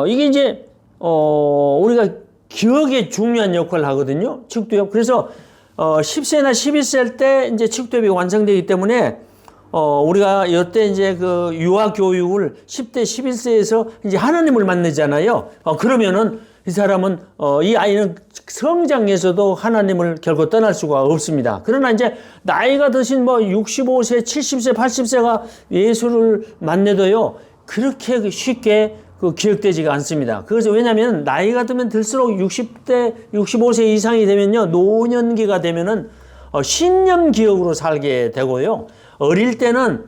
Speaker 1: 이게 이제, 우리가 기억에 중요한 역할을 하거든요. 측두엽. 그래서, 10세나 11세 때 이제 측두엽이 완성되기 때문에, 우리가 이때 이제 그 유아 교육을 10대, 11세에서 이제 하나님을 만나잖아요. 그러면은 이 사람은, 이 아이는 성장에서도 하나님을 결코 떠날 수가 없습니다. 그러나 이제 나이가 드신 뭐 65세, 70세, 80세가 예수를 만나도요, 그렇게 쉽게 그 기억되지가 않습니다. 그래서 왜냐하면 나이가 들면 들수록 60대, 65세 이상이 되면요, 노년기가 되면은 신념 기억으로 살게 되고요. 어릴 때는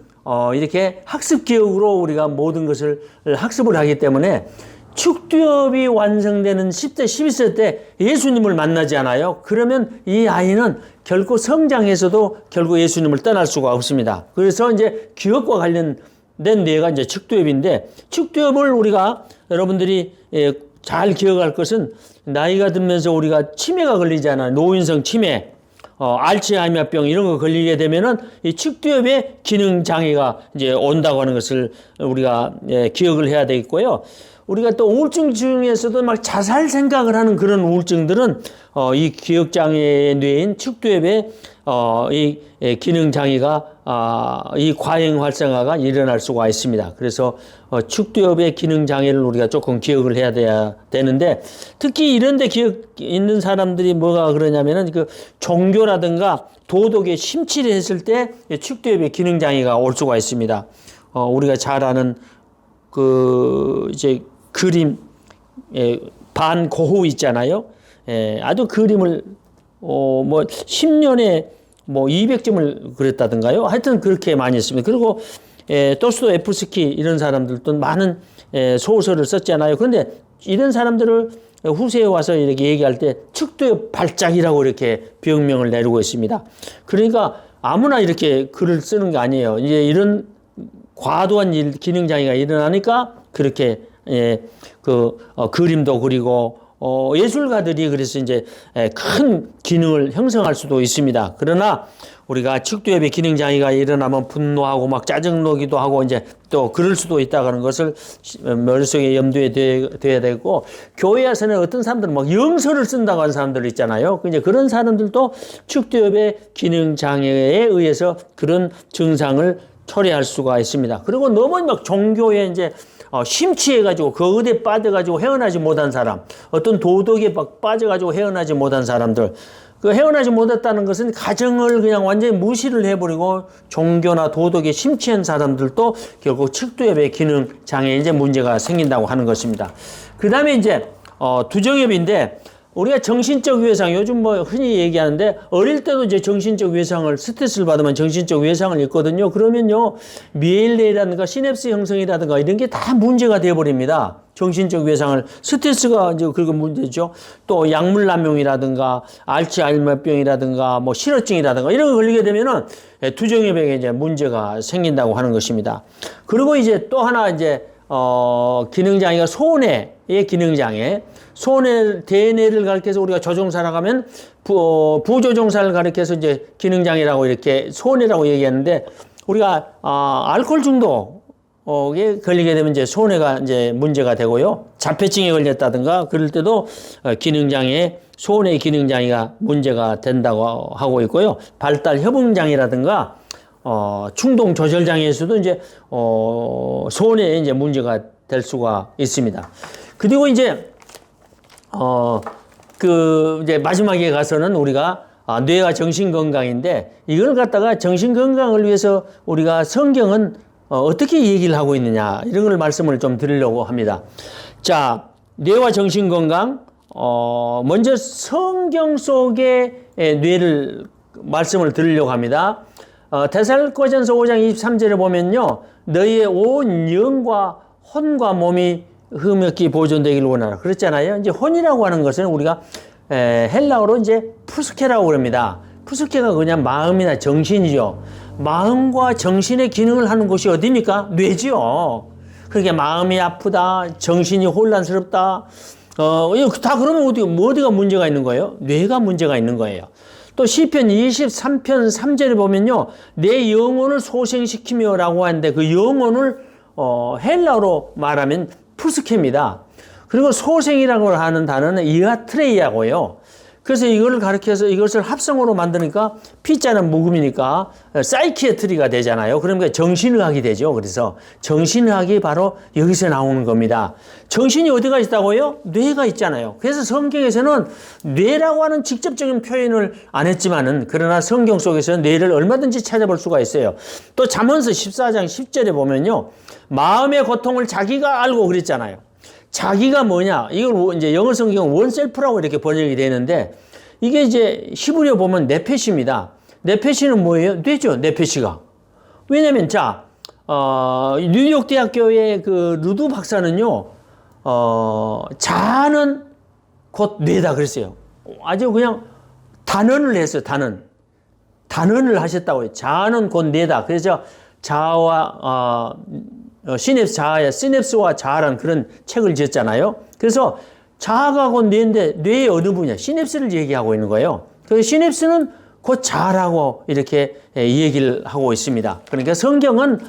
Speaker 1: 이렇게 학습 기억으로 우리가 모든 것을 학습을 하기 때문에 축두엽이 완성되는 10대, 12세 때 예수님을 만나지 않아요. 그러면 이 아이는 결코 성장해서도 결국 예수님을 떠날 수가 없습니다. 그래서 이제 기억과 관련된 뇌가 이제 축두엽인데, 축두엽을 우리가 여러분들이 잘 기억할 것은 나이가 들면서 우리가 치매가 걸리잖아요. 노인성 치매, 알츠하이머병 이런 거 걸리게 되면은 이 축두엽의 기능 장애가 이제 온다고 하는 것을 우리가 기억을 해야 되겠고요. 우리가 또 우울증 중에서도 막 자살 생각을 하는 그런 우울증들은 이 기억 장애의 뇌인 축두엽의 이 기능 장애가 이 과잉 활성화가 일어날 수가 있습니다. 그래서 축두엽의 기능 장애를 우리가 조금 기억을 해야 되는데, 특히 이런 데 기억 있는 사람들이 뭐가 그러냐면은 그 종교라든가 도덕에 심취했을 때 축두엽의 기능 장애가 올 수가 있습니다. 우리가 잘 아는 그 이제 그림 반고흐 있잖아요. 아주 그림을 뭐 10년에 뭐 200점을 그렸다든가요. 하여튼 그렇게 많이 했습니다. 그리고 도스토옙스키 이런 사람들도 많은 소설을 썼잖아요. 그런데 이런 사람들을 후세에 와서 이렇게 얘기할 때 축두엽 발작이라고 이렇게 병명을 내리고 있습니다. 그러니까 아무나 이렇게 글을 쓰는 게 아니에요. 이제 이런 과도한 기능 장애가 일어나니까 그렇게 그림도 그리고 예술가들이 그래서 이제 큰 기능을 형성할 수도 있습니다. 그러나 우리가 축두엽의 기능 장애가 일어나면 분노하고 막 짜증나기도 하고 이제 또 그럴 수도 있다는 것을 머릿속에 염두에 둬야 되고, 교회에서는 어떤 사람들은 막 영서를 쓴다고 하는 사람들 있잖아요. 이제 그런 사람들도 축두엽의 기능 장애에 의해서 그런 증상을 초래할 수가 있습니다. 그리고 너무 막 종교에 이제 심취해가지고 거기에 빠져가지고 헤어나지 못한 사람, 어떤 도덕에 빠져가지고 헤어나지 못한 사람들, 그 헤어나지 못했다는 것은 가정을 그냥 완전히 무시를 해버리고 종교나 도덕에 심취한 사람들도 결국 축두엽의 기능 장애에 이제 문제가 생긴다고 하는 것입니다. 그 다음에 이제 두정엽인데, 우리가 정신적 외상, 요즘 뭐 흔히 얘기하는데, 어릴 때도 이제 정신적 외상을, 스트레스를 받으면 정신적 외상을 입거든요. 그러면요, 미엘레라든가 시냅스 형성이라든가 이런 게 다 문제가 되어버립니다. 정신적 외상을, 스트레스가 이제 그거 문제죠. 또 약물남용이라든가 알츠하이머병이라든가 뭐 실어증이라든가 이런 거 걸리게 되면은 두정엽에게 이제 문제가 생긴다고 하는 것입니다. 그리고 이제 또 하나 이제 기능장애가 소뇌의 기능장애. 소뇌, 대뇌를 가리켜서 우리가 조종사라고 하면 부조종사를 가리켜서 이제 기능장애라고 이렇게 소뇌라고 얘기하는데, 우리가 알코올 중독에 걸리게 되면 이제 소뇌가 이제 문제가 되고요. 자폐증에 걸렸다든가 그럴 때도 기능장애, 소뇌 기능장애가 문제가 된다고 하고 있고요. 발달 협응장애라든가 충동 조절 장애에서도 이제 소뇌에 이제 문제가 될 수가 있습니다. 그리고 이제 이제 마지막에 가서는 우리가 뇌와 정신 건강인데, 이걸 갖다가 정신 건강을 위해서 우리가 성경은 어떻게 얘기를 하고 있느냐, 이런 걸 말씀을 좀 드리려고 합니다. 자, 뇌와 정신 건강, 먼저 성경 속의 뇌를 말씀을 드리려고 합니다. 데살로니가전서 5장 23절에 보면요, 너희의 온 영과 혼과 몸이 흠없게 보존되기를 원하라 그랬잖아요. 이제 혼이라고 하는 것은 우리가 헬라어로 이제 푸스케라고 그럽니다. 푸스케가 그냥 마음이나 정신이죠. 마음과 정신의 기능을 하는 곳이 어디입니까? 뇌지요. 그러니까 마음이 아프다, 정신이 혼란스럽다, 다 그러면 어디가 문제가 있는 거예요? 뇌가 문제가 있는 거예요. 또 시편 23편 3절에 보면요, 내 영혼을 소생시키며 라고 하는데, 그 영혼을 헬라어로 말하면 푸스케입니다. 그리고 소생이라고 하는 단어는 이아트레이아고요. 그래서 이걸 가르쳐서 이것을 합성어로 만드니까 P자는 묵음이니까 사이키아트리가 되잖아요. 그러니까 정신의학이 되죠. 그래서 정신의학이 바로 여기서 나오는 겁니다. 정신이 어디가 있다고요? 뇌가 있잖아요. 그래서 성경에서는 뇌라고 하는 직접적인 표현을 안 했지만은 그러나 성경 속에서는 뇌를 얼마든지 찾아볼 수가 있어요. 또 잠언서 14장 10절에 보면요. 마음의 고통을 자기가 알고 그랬잖아요. 자기가 뭐냐? 이걸 이제 영어 성경은 원셀프라고 이렇게 번역이 되는데 이게 이제 히브리어 보면 네페시입니다. 네페시는 뭐예요? 뇌죠. 네페시가. 왜냐면 자, 뉴욕 대학교의 그 루드 박사는요. 자아는 곧 뇌다 그랬어요. 아주 그냥 단언을 했어요. 단언을 하셨다고 해요. 자아는 곧 뇌다. 그래서 자아와 시냅스와 자아라는 그런 책을 지었잖아요. 그래서 자아가 곧 뇌인데 뇌의 어느 분야, 시냅스를 얘기하고 있는 거예요. 그 시냅스는 곧 자아라고 이렇게 얘기를 하고 있습니다. 그러니까 성경은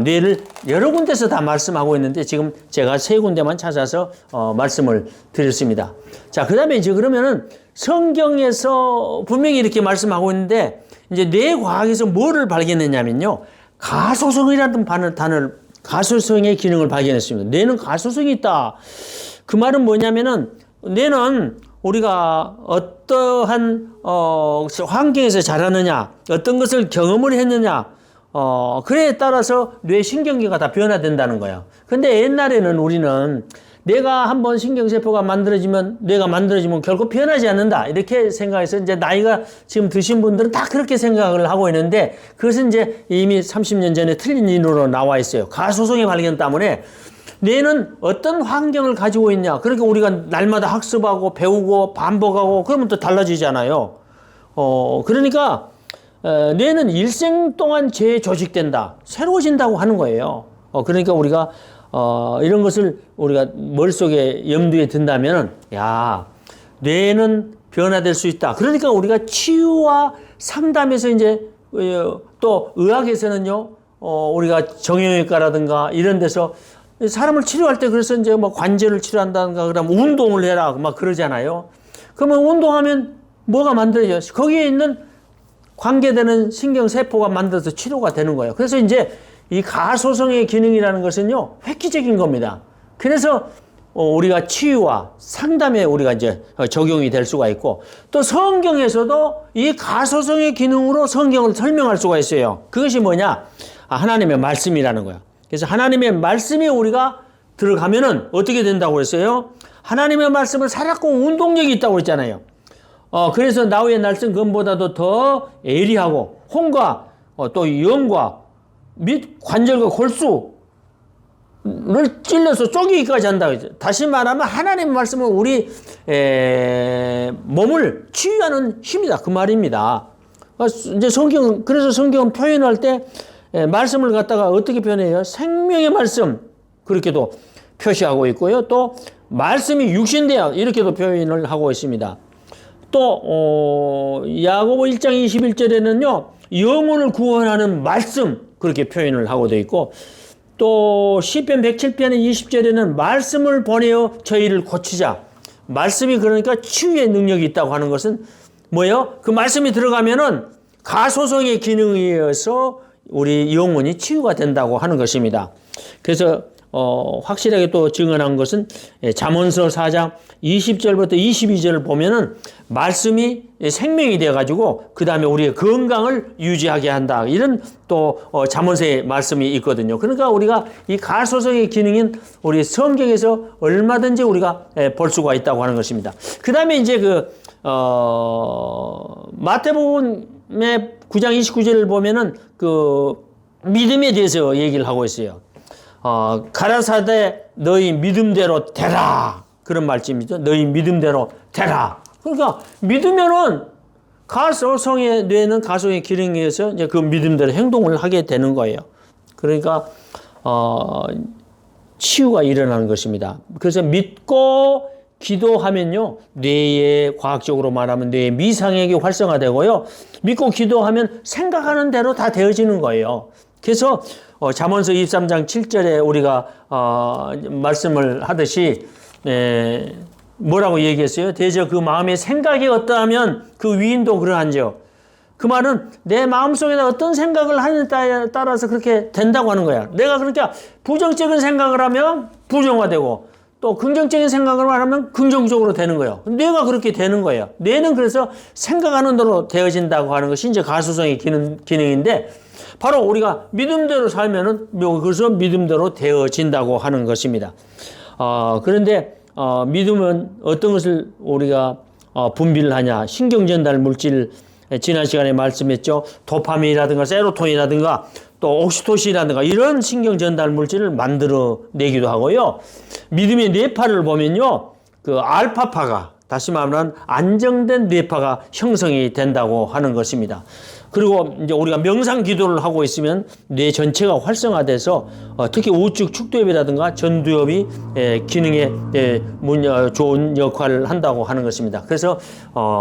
Speaker 1: 뇌를 여러 군데서 다 말씀하고 있는데 지금 제가 세 군데만 찾아서 말씀을 드렸습니다. 자, 그 다음에 이제 그러면은 성경에서 분명히 이렇게 말씀하고 있는데 이제 뇌과학에서 뭐를 발견했냐면요. 가소성이라는 단어를 가소성의 기능을 발견했습니다. 뇌는 가소성이 있다. 그 말은 뭐냐면은 뇌는 우리가 어떠한 환경에서 자라느냐, 어떤 것을 경험을 했느냐, 그에 따라서 뇌 신경계가 다 변화된다는 거예요. 근데 옛날에는 우리는 내가 한번 신경세포가 뇌가 만들어지면 결코 변하지 않는다. 이렇게 생각해서 이제 나이가 지금 드신 분들은 다 그렇게 생각을 하고 있는데 그것은 이제 이미 30년 전에 틀린 이론으로 나와 있어요. 가소성의 발견 때문에 뇌는 어떤 환경을 가지고 있냐. 그러니까 우리가 날마다 학습하고 배우고 반복하고 그러면 또 달라지잖아요. 그러니까 뇌는 일생 동안 재조직된다. 새로워진다고 하는 거예요. 그러니까 우리가 이런 것을 우리가 머릿속에 염두에 든다면, 야, 뇌는 변화될 수 있다. 그러니까 우리가 치유와 상담에서 이제, 또 의학에서는요, 우리가 정형외과라든가 이런 데서 사람을 치료할 때 그래서 이제 뭐 관절을 치료한다든가 그러면 운동을 해라. 막 그러잖아요. 그러면 운동하면 뭐가 만들어져요? 거기에 있는 관계되는 신경세포가 만들어서 치료가 되는 거예요. 그래서 이제 이 가소성의 기능이라는 것은요, 획기적인 겁니다. 그래서 우리가 치유와 상담에 우리가 이제 적용이 될 수가 있고, 또 성경에서도 이 가소성의 기능으로 성경을 설명할 수가 있어요. 그것이 뭐냐? 하나님의 말씀이라는 거야. 그래서 하나님의 말씀에 우리가 들어가면은 어떻게 된다고 그랬어요? 하나님의 말씀은 살았고 운동력이 있다고 그랬잖아요. 그래서 나우의 날선 검보다도 더 예리하고 혼과 또 영과 및 관절과 골수를 찔러서 쪼개기까지 한다고 했죠. 다시 말하면 하나님의 말씀은 우리 몸을 치유하는 힘이다. 그 말입니다. 이제 그래서 성경은 표현할 때 말씀을 갖다가 어떻게 표현해요? 생명의 말씀 그렇게도 표시하고 있고요. 또 말씀이 육신되어 이렇게도 표현을 하고 있습니다. 또 야고보 1장 21절에는요. 영혼을 구원하는 말씀 그렇게 표현을 하고 되어 있고, 또 시편 107편의 20절에는 말씀을 보내어 저희를 고치자. 말씀이 그러니까 치유의 능력이 있다고 하는 것은 뭐예요? 그 말씀이 들어가면은 가소성의 기능이어서 우리 영혼이 치유가 된다고 하는 것입니다. 그래서 확실하게 또 증언한 것은 잠언서 4장 20절부터 22절을 보면은 말씀이 생명이 되어가지고 그 다음에 우리의 건강을 유지하게 한다. 이런 또 잠언서의 말씀이 있거든요. 그러니까 우리가 이 가소성의 기능인 우리 성경에서 얼마든지 우리가 볼 수가 있다고 하는 것입니다. 그 다음에 이제 마태복음의 9장 29절을 보면은 그 믿음에 대해서 얘기를 하고 있어요. 가라사대 너희 믿음대로 되라. 그런 말씀이죠. 너희 믿음대로 되라. 그러니까 믿으면은 가소성의 뇌는 가소의 기능에 의해서 이제 그 믿음대로 행동을 하게 되는 거예요. 그러니까 치유가 일어나는 것입니다. 그래서 믿고 기도하면요, 뇌에 과학적으로 말하면 뇌의 미상액이 활성화되고요. 믿고 기도하면 생각하는 대로 다 되어지는 거예요. 그래서 잠언서 23장 7절에 우리가 말씀을 하듯이 뭐라고 얘기했어요? 대저 그 마음의 생각이 어떠하면 그 위인도 그러한지요. 그 말은 내 마음속에다 어떤 생각을 하느냐에 따라서 그렇게 된다고 하는 거야. 내가 그러니까 부정적인 생각을 하면 부정화되고 또 긍정적인 생각을 하면 긍정적으로 되는 거예요. 뇌가 그렇게 되는 거예요. 뇌는 그래서 생각하는 대로 되어진다고 하는 것이 이제 가수성의 기능인데 바로 우리가 믿음대로 살면은 그래서 믿음대로 되어진다고 하는 것입니다. 그런데 믿음은 어떤 것을 우리가 분비를 하냐? 신경전달 물질 지난 시간에 말씀했죠. 도파민이라든가 세로토닌이라든가 또 옥시토신이라든가 이런 신경전달 물질을 만들어내기도 하고요. 믿음의 뇌파를 보면요. 그 알파파가 다시 말하면 안정된 뇌파가 형성이 된다고 하는 것입니다. 그리고 이제 우리가 명상 기도를 하고 있으면 뇌 전체가 활성화돼서 특히 우측 축두엽이라든가 전두엽이 기능에 좋은 역할을 한다고 하는 것입니다. 그래서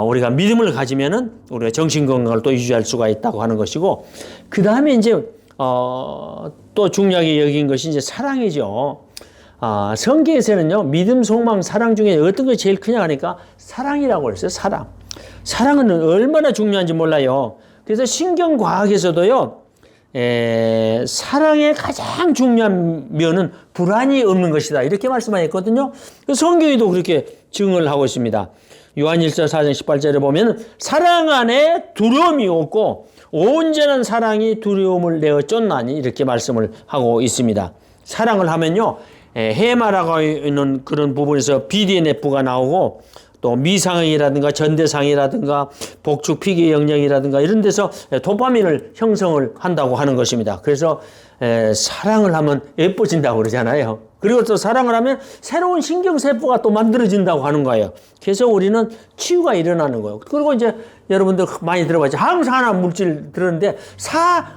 Speaker 1: 우리가 믿음을 가지면은 우리가 정신 건강을 또 유지할 수가 있다고 하는 것이고, 그 다음에 이제 또 중요하게 여긴 것이 이제 사랑이죠. 성경에서는요, 믿음, 소망, 사랑 중에 어떤 것이 제일 크냐 하니까 사랑이라고 그랬어요. 사랑. 사랑은 얼마나 중요한지 몰라요. 그래서 신경과학에서도요, 사랑의 가장 중요한 면은 불안이 없는 것이다. 이렇게 말씀하셨거든요. 성경에도 그렇게 증언을 하고 있습니다. 요한일서 4장 18절에 보면 사랑 안에 두려움이 없고 온전한 사랑이 두려움을 내어 쫓나니 이렇게 말씀을 하고 있습니다. 사랑을 하면요, 해마라고 있는 그런 부분에서 BDNF가 나오고 또 미상이라든가 전대상이라든가 복축 피계 영역이라든가 이런 데서 도파민을 형성을 한다고 하는 것입니다. 그래서 사랑을 하면 예뻐진다고 그러잖아요. 그리고 또 사랑을 하면 새로운 신경세포가 또 만들어진다고 하는 거예요. 그래서 우리는 치유가 일어나는 거예요. 그리고 이제 여러분들 많이 들어봤죠. 항산화 물질 들었는데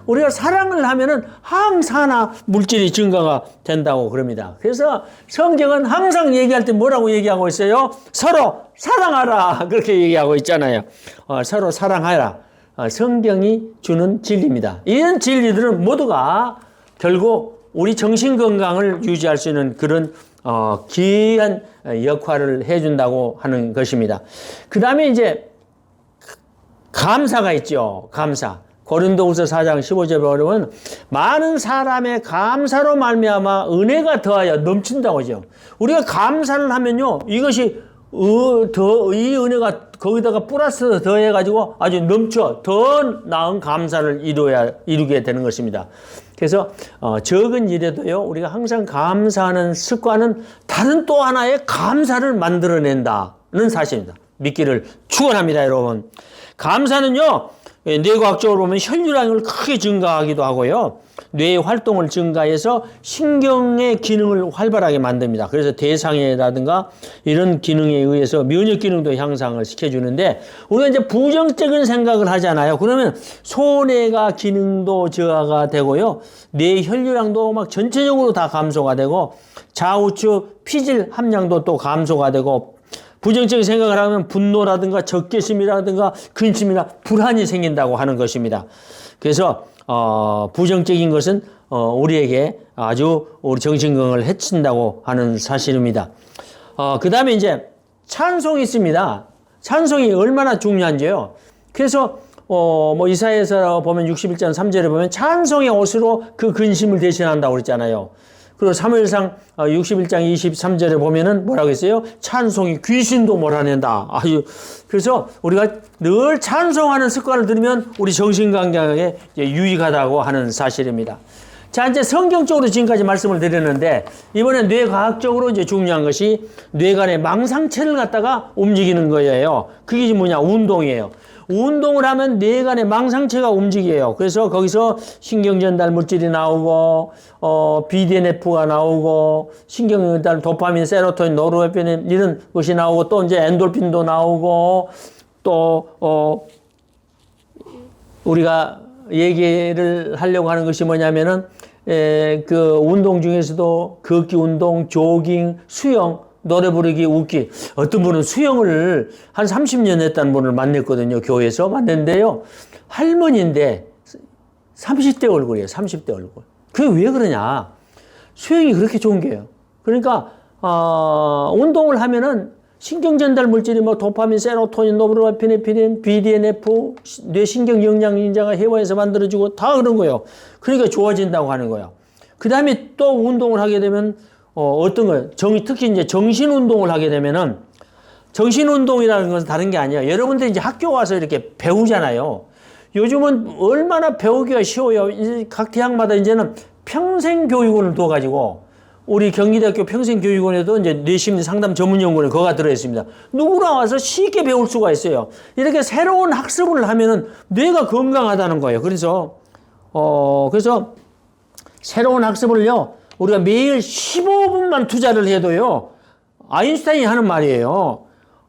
Speaker 1: 우리가 사랑을 하면은 항산화 물질이 증가가 된다고 그럽니다. 그래서 성경은 항상 얘기할 때 뭐라고 얘기하고 있어요? 서로 사랑하라. 그렇게 얘기하고 있잖아요. 서로 사랑하라. 성경이 주는 진리입니다. 이런 진리들은 모두가 결국 우리 정신 건강을 유지할 수 있는 그런 귀한 역할을 해준다고 하는 것입니다. 그 다음에 이제 감사가 있죠. 감사. 고린도후서 4장 15절에 보면 많은 사람의 감사로 말미암아 은혜가 더하여 넘친다고 하죠. 우리가 감사를 하면요, 이것이 이 은혜가 거기다가 플러스 더해가지고 아주 넘쳐 더 나은 감사를 이루게 되는 것입니다. 그래서 적은 일에도요, 우리가 항상 감사하는 습관은 다른 또 하나의 감사를 만들어낸다는 사실입니다. 믿기를 축원합니다, 여러분. 감사는요, 뇌과학적으로 보면 혈류량을 크게 증가하기도 하고요, 뇌의 활동을 증가해서 신경의 기능을 활발하게 만듭니다. 그래서 대상해라든가 이런 기능에 의해서 면역 기능도 향상을 시켜주는데, 우리가 이제 부정적인 생각을 하잖아요. 그러면 소뇌가 기능도 저하가 되고요, 뇌 혈류량도 막 전체적으로 다 감소가 되고 좌우측 피질 함량도 또 감소가 되고, 부정적인 생각을 하면 분노라든가 적개심이라든가 근심이나 불안이 생긴다고 하는 것입니다. 그래서 부정적인 것은 우리에게 아주 우리 정신건강을 해친다고 하는 사실입니다. 그 다음에 이제 찬송이 있습니다. 찬송이 얼마나 중요한지요. 그래서 뭐 이사야서 보면 61장 3절에 보면 찬송의 옷으로 그 근심을 대신한다고 그랬잖아요. 그리고 사무엘상 61장 23절에 보면은 뭐라고 했어요? 찬송이 귀신도 몰아낸다. 그래서 우리가 늘 찬송하는 습관을 들이면 우리 정신건강에 유익하다고 하는 사실입니다. 자, 이제 성경적으로 지금까지 말씀을 드렸는데, 이번엔 뇌과학적으로 이제 중요한 것이 뇌간의 망상체를 갖다가 움직이는 거예요. 그게 뭐냐? 운동이에요. 운동을 하면 뇌간의 망상체가 움직여요. 그래서 거기서 신경전달 물질이 나오고, BDNF가 나오고, 신경전달 도파민, 세로토닌, 노르에피닌 이런 것이 나오고, 또 이제 엔돌핀도 나오고, 또, 우리가 얘기를 하려고 하는 것이 뭐냐면은, 그 운동 중에서도 걷기 운동, 조깅, 수영, 노래 부르기, 웃기. 어떤 분은 수영을 한 30년 했다는 분을 만났거든요. 교회에서 만났는데요, 할머니인데 30대 얼굴이에요. 30대 얼굴. 그게 왜 그러냐? 수영이 그렇게 좋은 게요. 그러니까 운동을 하면은 신경 전달 물질이 뭐 도파민, 세로토닌, 노르에피네프린, BDNF, 뇌신경 영양 인자가 해화에서 만들어지고 다 그런 거예요. 그러니까 좋아진다고 하는 거예요. 그 다음에 또 운동을 하게 되면 어떤 거예요? 특히 이제 정신 운동을 하게 되면은 정신 운동이라는 것은 다른 게 아니에요. 여러분들 이제 학교 와서 이렇게 배우잖아요. 요즘은 얼마나 배우기가 쉬워요. 각 대학마다 이제는 평생교육원을 둬가지고 우리 경기대학교 평생교육원에도 이제 뇌심리 상담 전문연구원에 거가 들어있습니다. 누구나 와서 쉽게 배울 수가 있어요. 이렇게 새로운 학습을 하면은 뇌가 건강하다는 거예요. 그래서 새로운 학습을요, 우리가 매일 15분만 투자를 해도요, 아인슈타인이 하는 말이에요.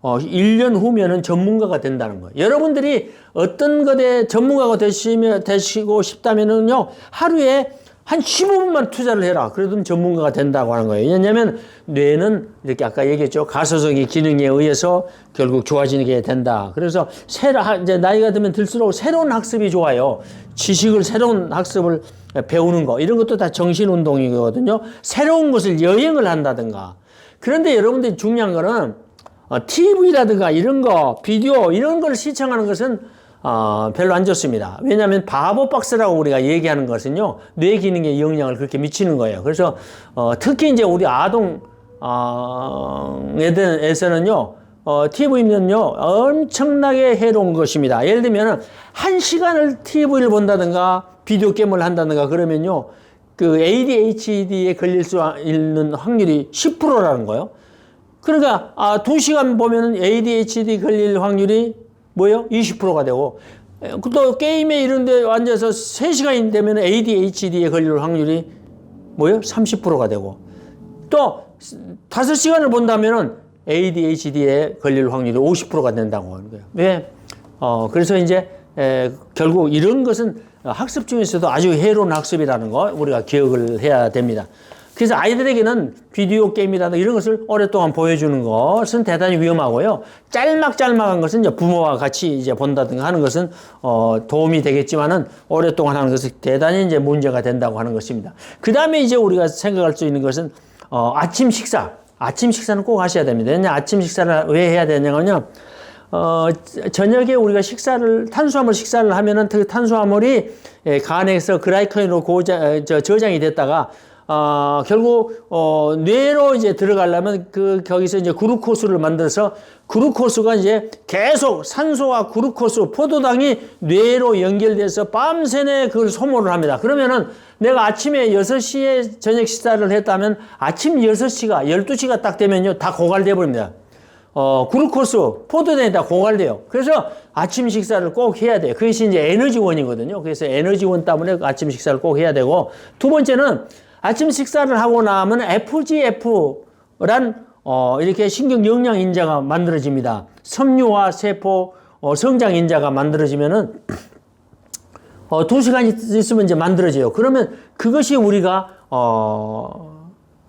Speaker 1: 1년 후면은 전문가가 된다는 거예요. 여러분들이 어떤 것에 전문가가 되시고 싶다면은요, 하루에 한 15분만 투자를 해라. 그래도 전문가가 된다고 하는 거예요. 왜냐하면 뇌는 이렇게 아까 얘기했죠. 가소성의 기능에 의해서 결국 좋아지게 된다. 그래서 이제 나이가 들면 들수록 새로운 학습이 좋아요. 새로운 학습을 배우는 거. 이런 것도 다 정신운동이거든요. 새로운 것을 여행을 한다든가. 그런데 여러분들이 중요한 거는 TV라든가 이런 거, 비디오 이런 걸 시청하는 것은 별로 안 좋습니다. 왜냐하면 바보 박스라고 우리가 얘기하는 것은요, 뇌 기능에 영향을 그렇게 미치는 거예요. 그래서 특히 이제 우리 아동에서는요, TV는요 엄청나게 해로운 것입니다. 예를 들면 1시간을 TV를 본다든가 비디오 게임을 한다든가 그러면요, 그 ADHD에 걸릴 수 있는 확률이 10%라는 거예요. 그러니까 2시간 보면은 ADHD 걸릴 확률이 뭐예요? 20%가 되고, 또 게임에 이런 데 앉아서 3시간이 되면 ADHD에 걸릴 확률이 뭐예요? 30%가 되고, 또 5시간을 본다면은 ADHD에 걸릴 확률이 50%가 된다고 하는 거예요. 왜? 그래서 이제 결국 이런 것은 학습 중에서도 아주 해로운 학습이라는 거 우리가 기억을 해야 됩니다. 그래서 아이들에게는 비디오 게임이라든가 이런 것을 오랫동안 보여주는 것은 대단히 위험하고요. 짤막한 것은 이제 부모와 같이 이제 본다든가 하는 것은 도움이 되겠지만은 오랫동안 하는 것은 대단히 이제 문제가 된다고 하는 것입니다. 그 다음에 이제 우리가 생각할 수 있는 것은 아침 식사. 아침 식사는 꼭 하셔야 됩니다. 왜냐 아침 식사를 왜 해야 되냐면요. 저녁에 우리가 탄수화물 식사를 하면은 그 탄수화물이 간에서 글라이코겐으로 저장이 됐다가 결국 뇌로 이제 들어가려면 거기서 이제 글루코스를 만들어서 글루코스가 이제 계속 산소와 글루코스 포도당이 뇌로 연결돼서 밤새내 그걸 소모를 합니다. 그러면은 내가 아침에 6시에 저녁 식사를 했다면 아침 6시가 12시가 딱 되면요 다 고갈돼 버립니다. 글루코스 포도당이 다 고갈돼요. 그래서 아침 식사를 꼭 해야 돼요. 그것이 이제 에너지원이거든요. 그래서 에너지원 때문에 아침 식사를 꼭 해야 되고, 두 번째는 아침 식사를 하고 나면 FGF란 이렇게 신경 영양 인자가 만들어집니다. 섬유화 세포 성장 인자가 만들어지면은 2시간 있으면 이제 만들어져요. 그러면 그것이 우리가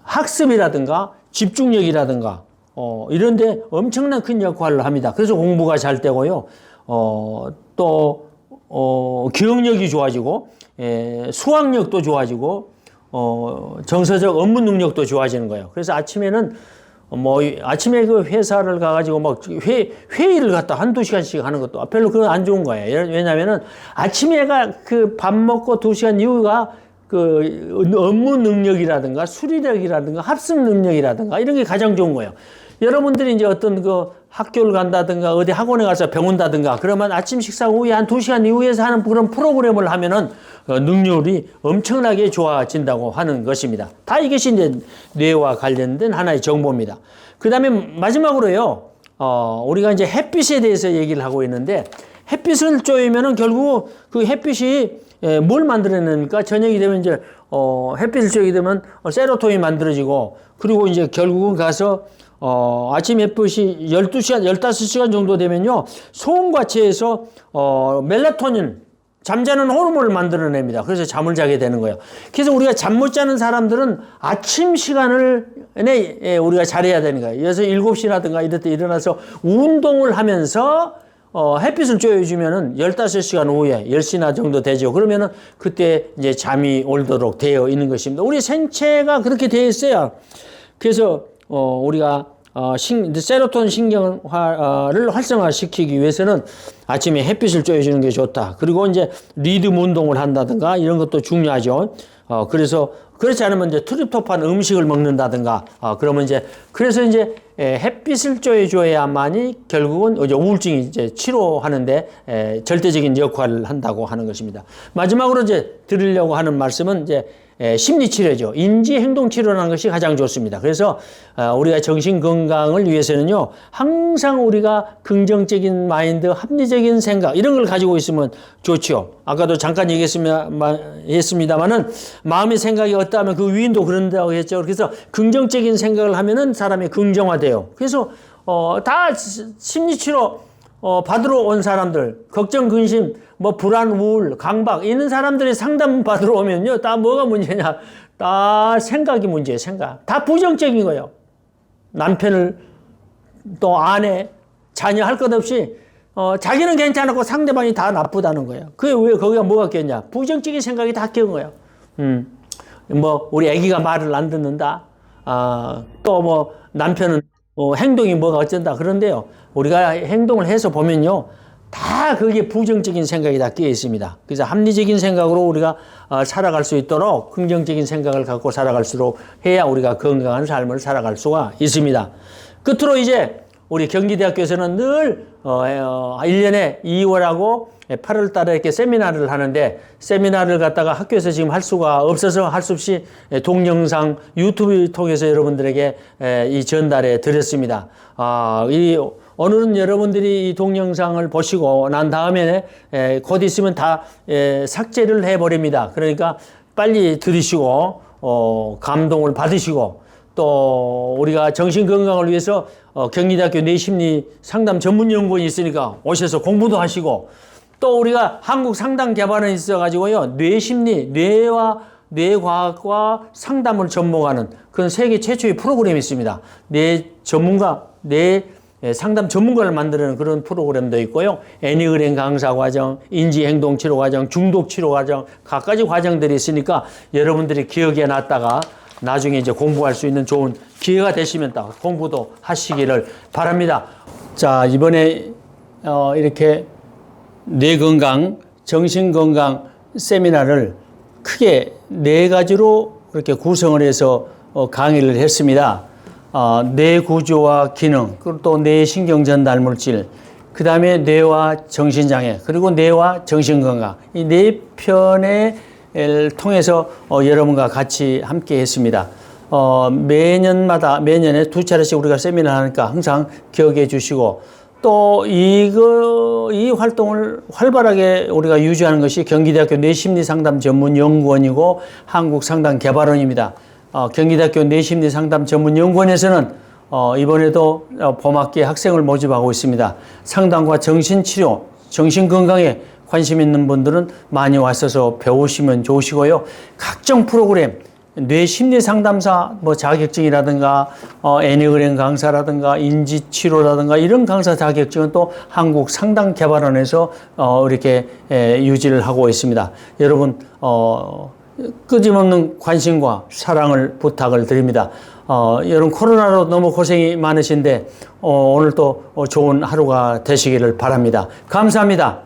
Speaker 1: 학습이라든가 집중력이라든가 이런데 엄청난 큰 역할을 합니다. 그래서 공부가 잘 되고요. 또 기억력이 좋아지고 수학력도 좋아지고 정서적 업무 능력도 좋아지는 거예요. 그래서 아침에는 아침에 그 회사를 가가지고 막 회의를 갖다 한두 시간씩 하는 것도 별로 그건 안 좋은 거예요. 왜냐면은 아침에가 그 밥 먹고 2시간 이후가 그 업무 능력이라든가 수리력이라든가 합승 능력이라든가 이런 게 가장 좋은 거예요. 여러분들이 이제 어떤 그 학교를 간다든가 어디 학원에 가서 배운다든가 그러면 아침 식사 후에 한 2시간 이후에서 하는 그런 프로그램을 하면은 능률이 엄청나게 좋아진다고 하는 것입니다. 다 이것이 이제 뇌와 관련된 하나의 정보입니다. 그 다음에 마지막으로요, 우리가 이제 햇빛에 대해서 얘기를 하고 있는데, 햇빛을 쬐면은 결국 그 햇빛이 뭘 만들어냅니까? 저녁이 되면 이제 햇빛을 쬐게 되면 세로토닌이 만들어지고, 그리고 이제 결국은 가서 아침 햇빛이 12시간, 15시간 정도 되면요, 소음과체에서 멜라토닌, 잠자는 호르몬을 만들어냅니다. 그래서 잠을 자게 되는 거예요. 그래서 우리가 잠 못 자는 사람들은 아침 시간을 우리가 잘해야 되는 거예요. 그래서 7시라든가 이럴 때 일어나서 운동을 하면서 햇빛을 쬐어주면은 15시간 후에 10시나 정도 되죠. 그러면은 그때 이제 잠이 오도록 되어 있는 것입니다. 우리 생체가 그렇게 되어 있어요. 그래서 우리가 세로토닌 신경화를 활성화시키기 위해서는 아침에 햇빛을 쬐어주는 게 좋다. 그리고 이제 리듬 운동을 한다든가 이런 것도 중요하죠. 그래서 그렇지 않으면 이제 트립토판 음식을 먹는다든가, 그러면 그래서 햇빛을 쬐어줘야만이 결국은 이제 우울증이 이제 치료하는데 절대적인 역할을 한다고 하는 것입니다. 마지막으로 드리려고 하는 말씀은 심리치료죠. 인지행동치료라는 것이 가장 좋습니다. 그래서 우리가 정신건강을 위해서는요, 항상 우리가 긍정적인 마인드, 합리적인 생각, 이런 걸 가지고 있으면 좋죠. 아까도 잠깐 얘기했습니다만은, 마음의 생각이 어떠하면 그 위인도 그런다고 했죠. 그래서 긍정적인 생각을 하면은 사람이 긍정화돼요. 그래서, 다 심리치료, 받으러 온 사람들, 걱정, 근심, 불안, 우울, 강박, 이런 사람들이 상담 받으러 오면요, 다 뭐가 문제냐? 다 생각이 문제예요, 생각. 다 부정적인 거예요. 남편을, 또 아내, 자녀 할 것 없이, 자기는 괜찮았고 상대방이 다 나쁘다는 거예요. 그게 왜 거기가 뭐가 꼈냐? 부정적인 생각이 다 껴온 거예요. 우리 아기가 말을 안 듣는다. 또 남편은, 행동이 뭐가 어쩐다. 그런데요, 우리가 행동을 해서 보면요, 다 그게 부정적인 생각이 다 끼어 있습니다. 그래서 합리적인 생각으로 우리가 살아갈 수 있도록 긍정적인 생각을 갖고 살아갈수록 해야 우리가 건강한 삶을 살아갈 수가 있습니다. 끝으로 우리 경기대학교에서는 늘 1년에 2월하고 8월 달에 이렇게 세미나를 하는데, 세미나를 갖다가 학교에서 지금 할 수가 없어서 할 수 없이 동영상 유튜브 통해서 여러분들에게 이 전달해 드렸습니다. 오늘은 여러분들이 이 동영상을 보시고 난 다음에 곧 있으면 다 삭제를 해버립니다. 그러니까 빨리 들으시고 감동을 받으시고, 또 우리가 정신건강을 위해서 경기대학교 뇌심리 상담 전문연구원이 있으니까 오셔서 공부도 하시고, 또 우리가 한국상담개발원이 있어가지고요, 뇌심리, 뇌과학과 상담을 접목하는 그런 세계 최초의 프로그램이 있습니다. 상담 전문가를 만드는 그런 프로그램도 있고요. 애니그램 강사 과정, 인지행동치료 과정, 중독치료 과정, 각가지 과정들이 있으니까 여러분들이 기억에 놨다가 나중에 공부할 수 있는 좋은 기회가 되시면 공부도 하시기를 바랍니다. 자, 이번에 이렇게 뇌건강, 정신건강 세미나를 크게 4가지로 이렇게 구성을 해서 강의를 했습니다. 뇌 구조와 기능, 그리고 또 뇌신경 전달 물질, 그 다음에 뇌와 정신장애, 그리고 뇌와 정신건강, 이 4편을 통해서 여러분과 같이 함께 했습니다. 매년에 2차례씩 우리가 세미나를 하니까 항상 기억해 주시고, 또 이 활동을 활발하게 우리가 유지하는 것이 경기대학교 뇌심리상담 전문연구원이고 한국상담개발원입니다. 경기대학교 뇌심리상담 전문연구원에서는 이번에도 봄학기에 학생을 모집하고 있습니다. 상담과 정신치료, 정신건강에 관심 있는 분들은 많이 와서 배우시면 좋으시고요. 각종 프로그램, 뇌심리상담사 자격증이라든가 애니그램 강사라든가 인지치료라든가 이런 강사 자격증은 또 한국상담개발원에서 이렇게 유지를 하고 있습니다. 여러분 끊임없는 관심과 사랑을 부탁을 드립니다. 여러분 코로나로 너무 고생이 많으신데 오늘 또 좋은 하루가 되시기를 바랍니다. 감사합니다.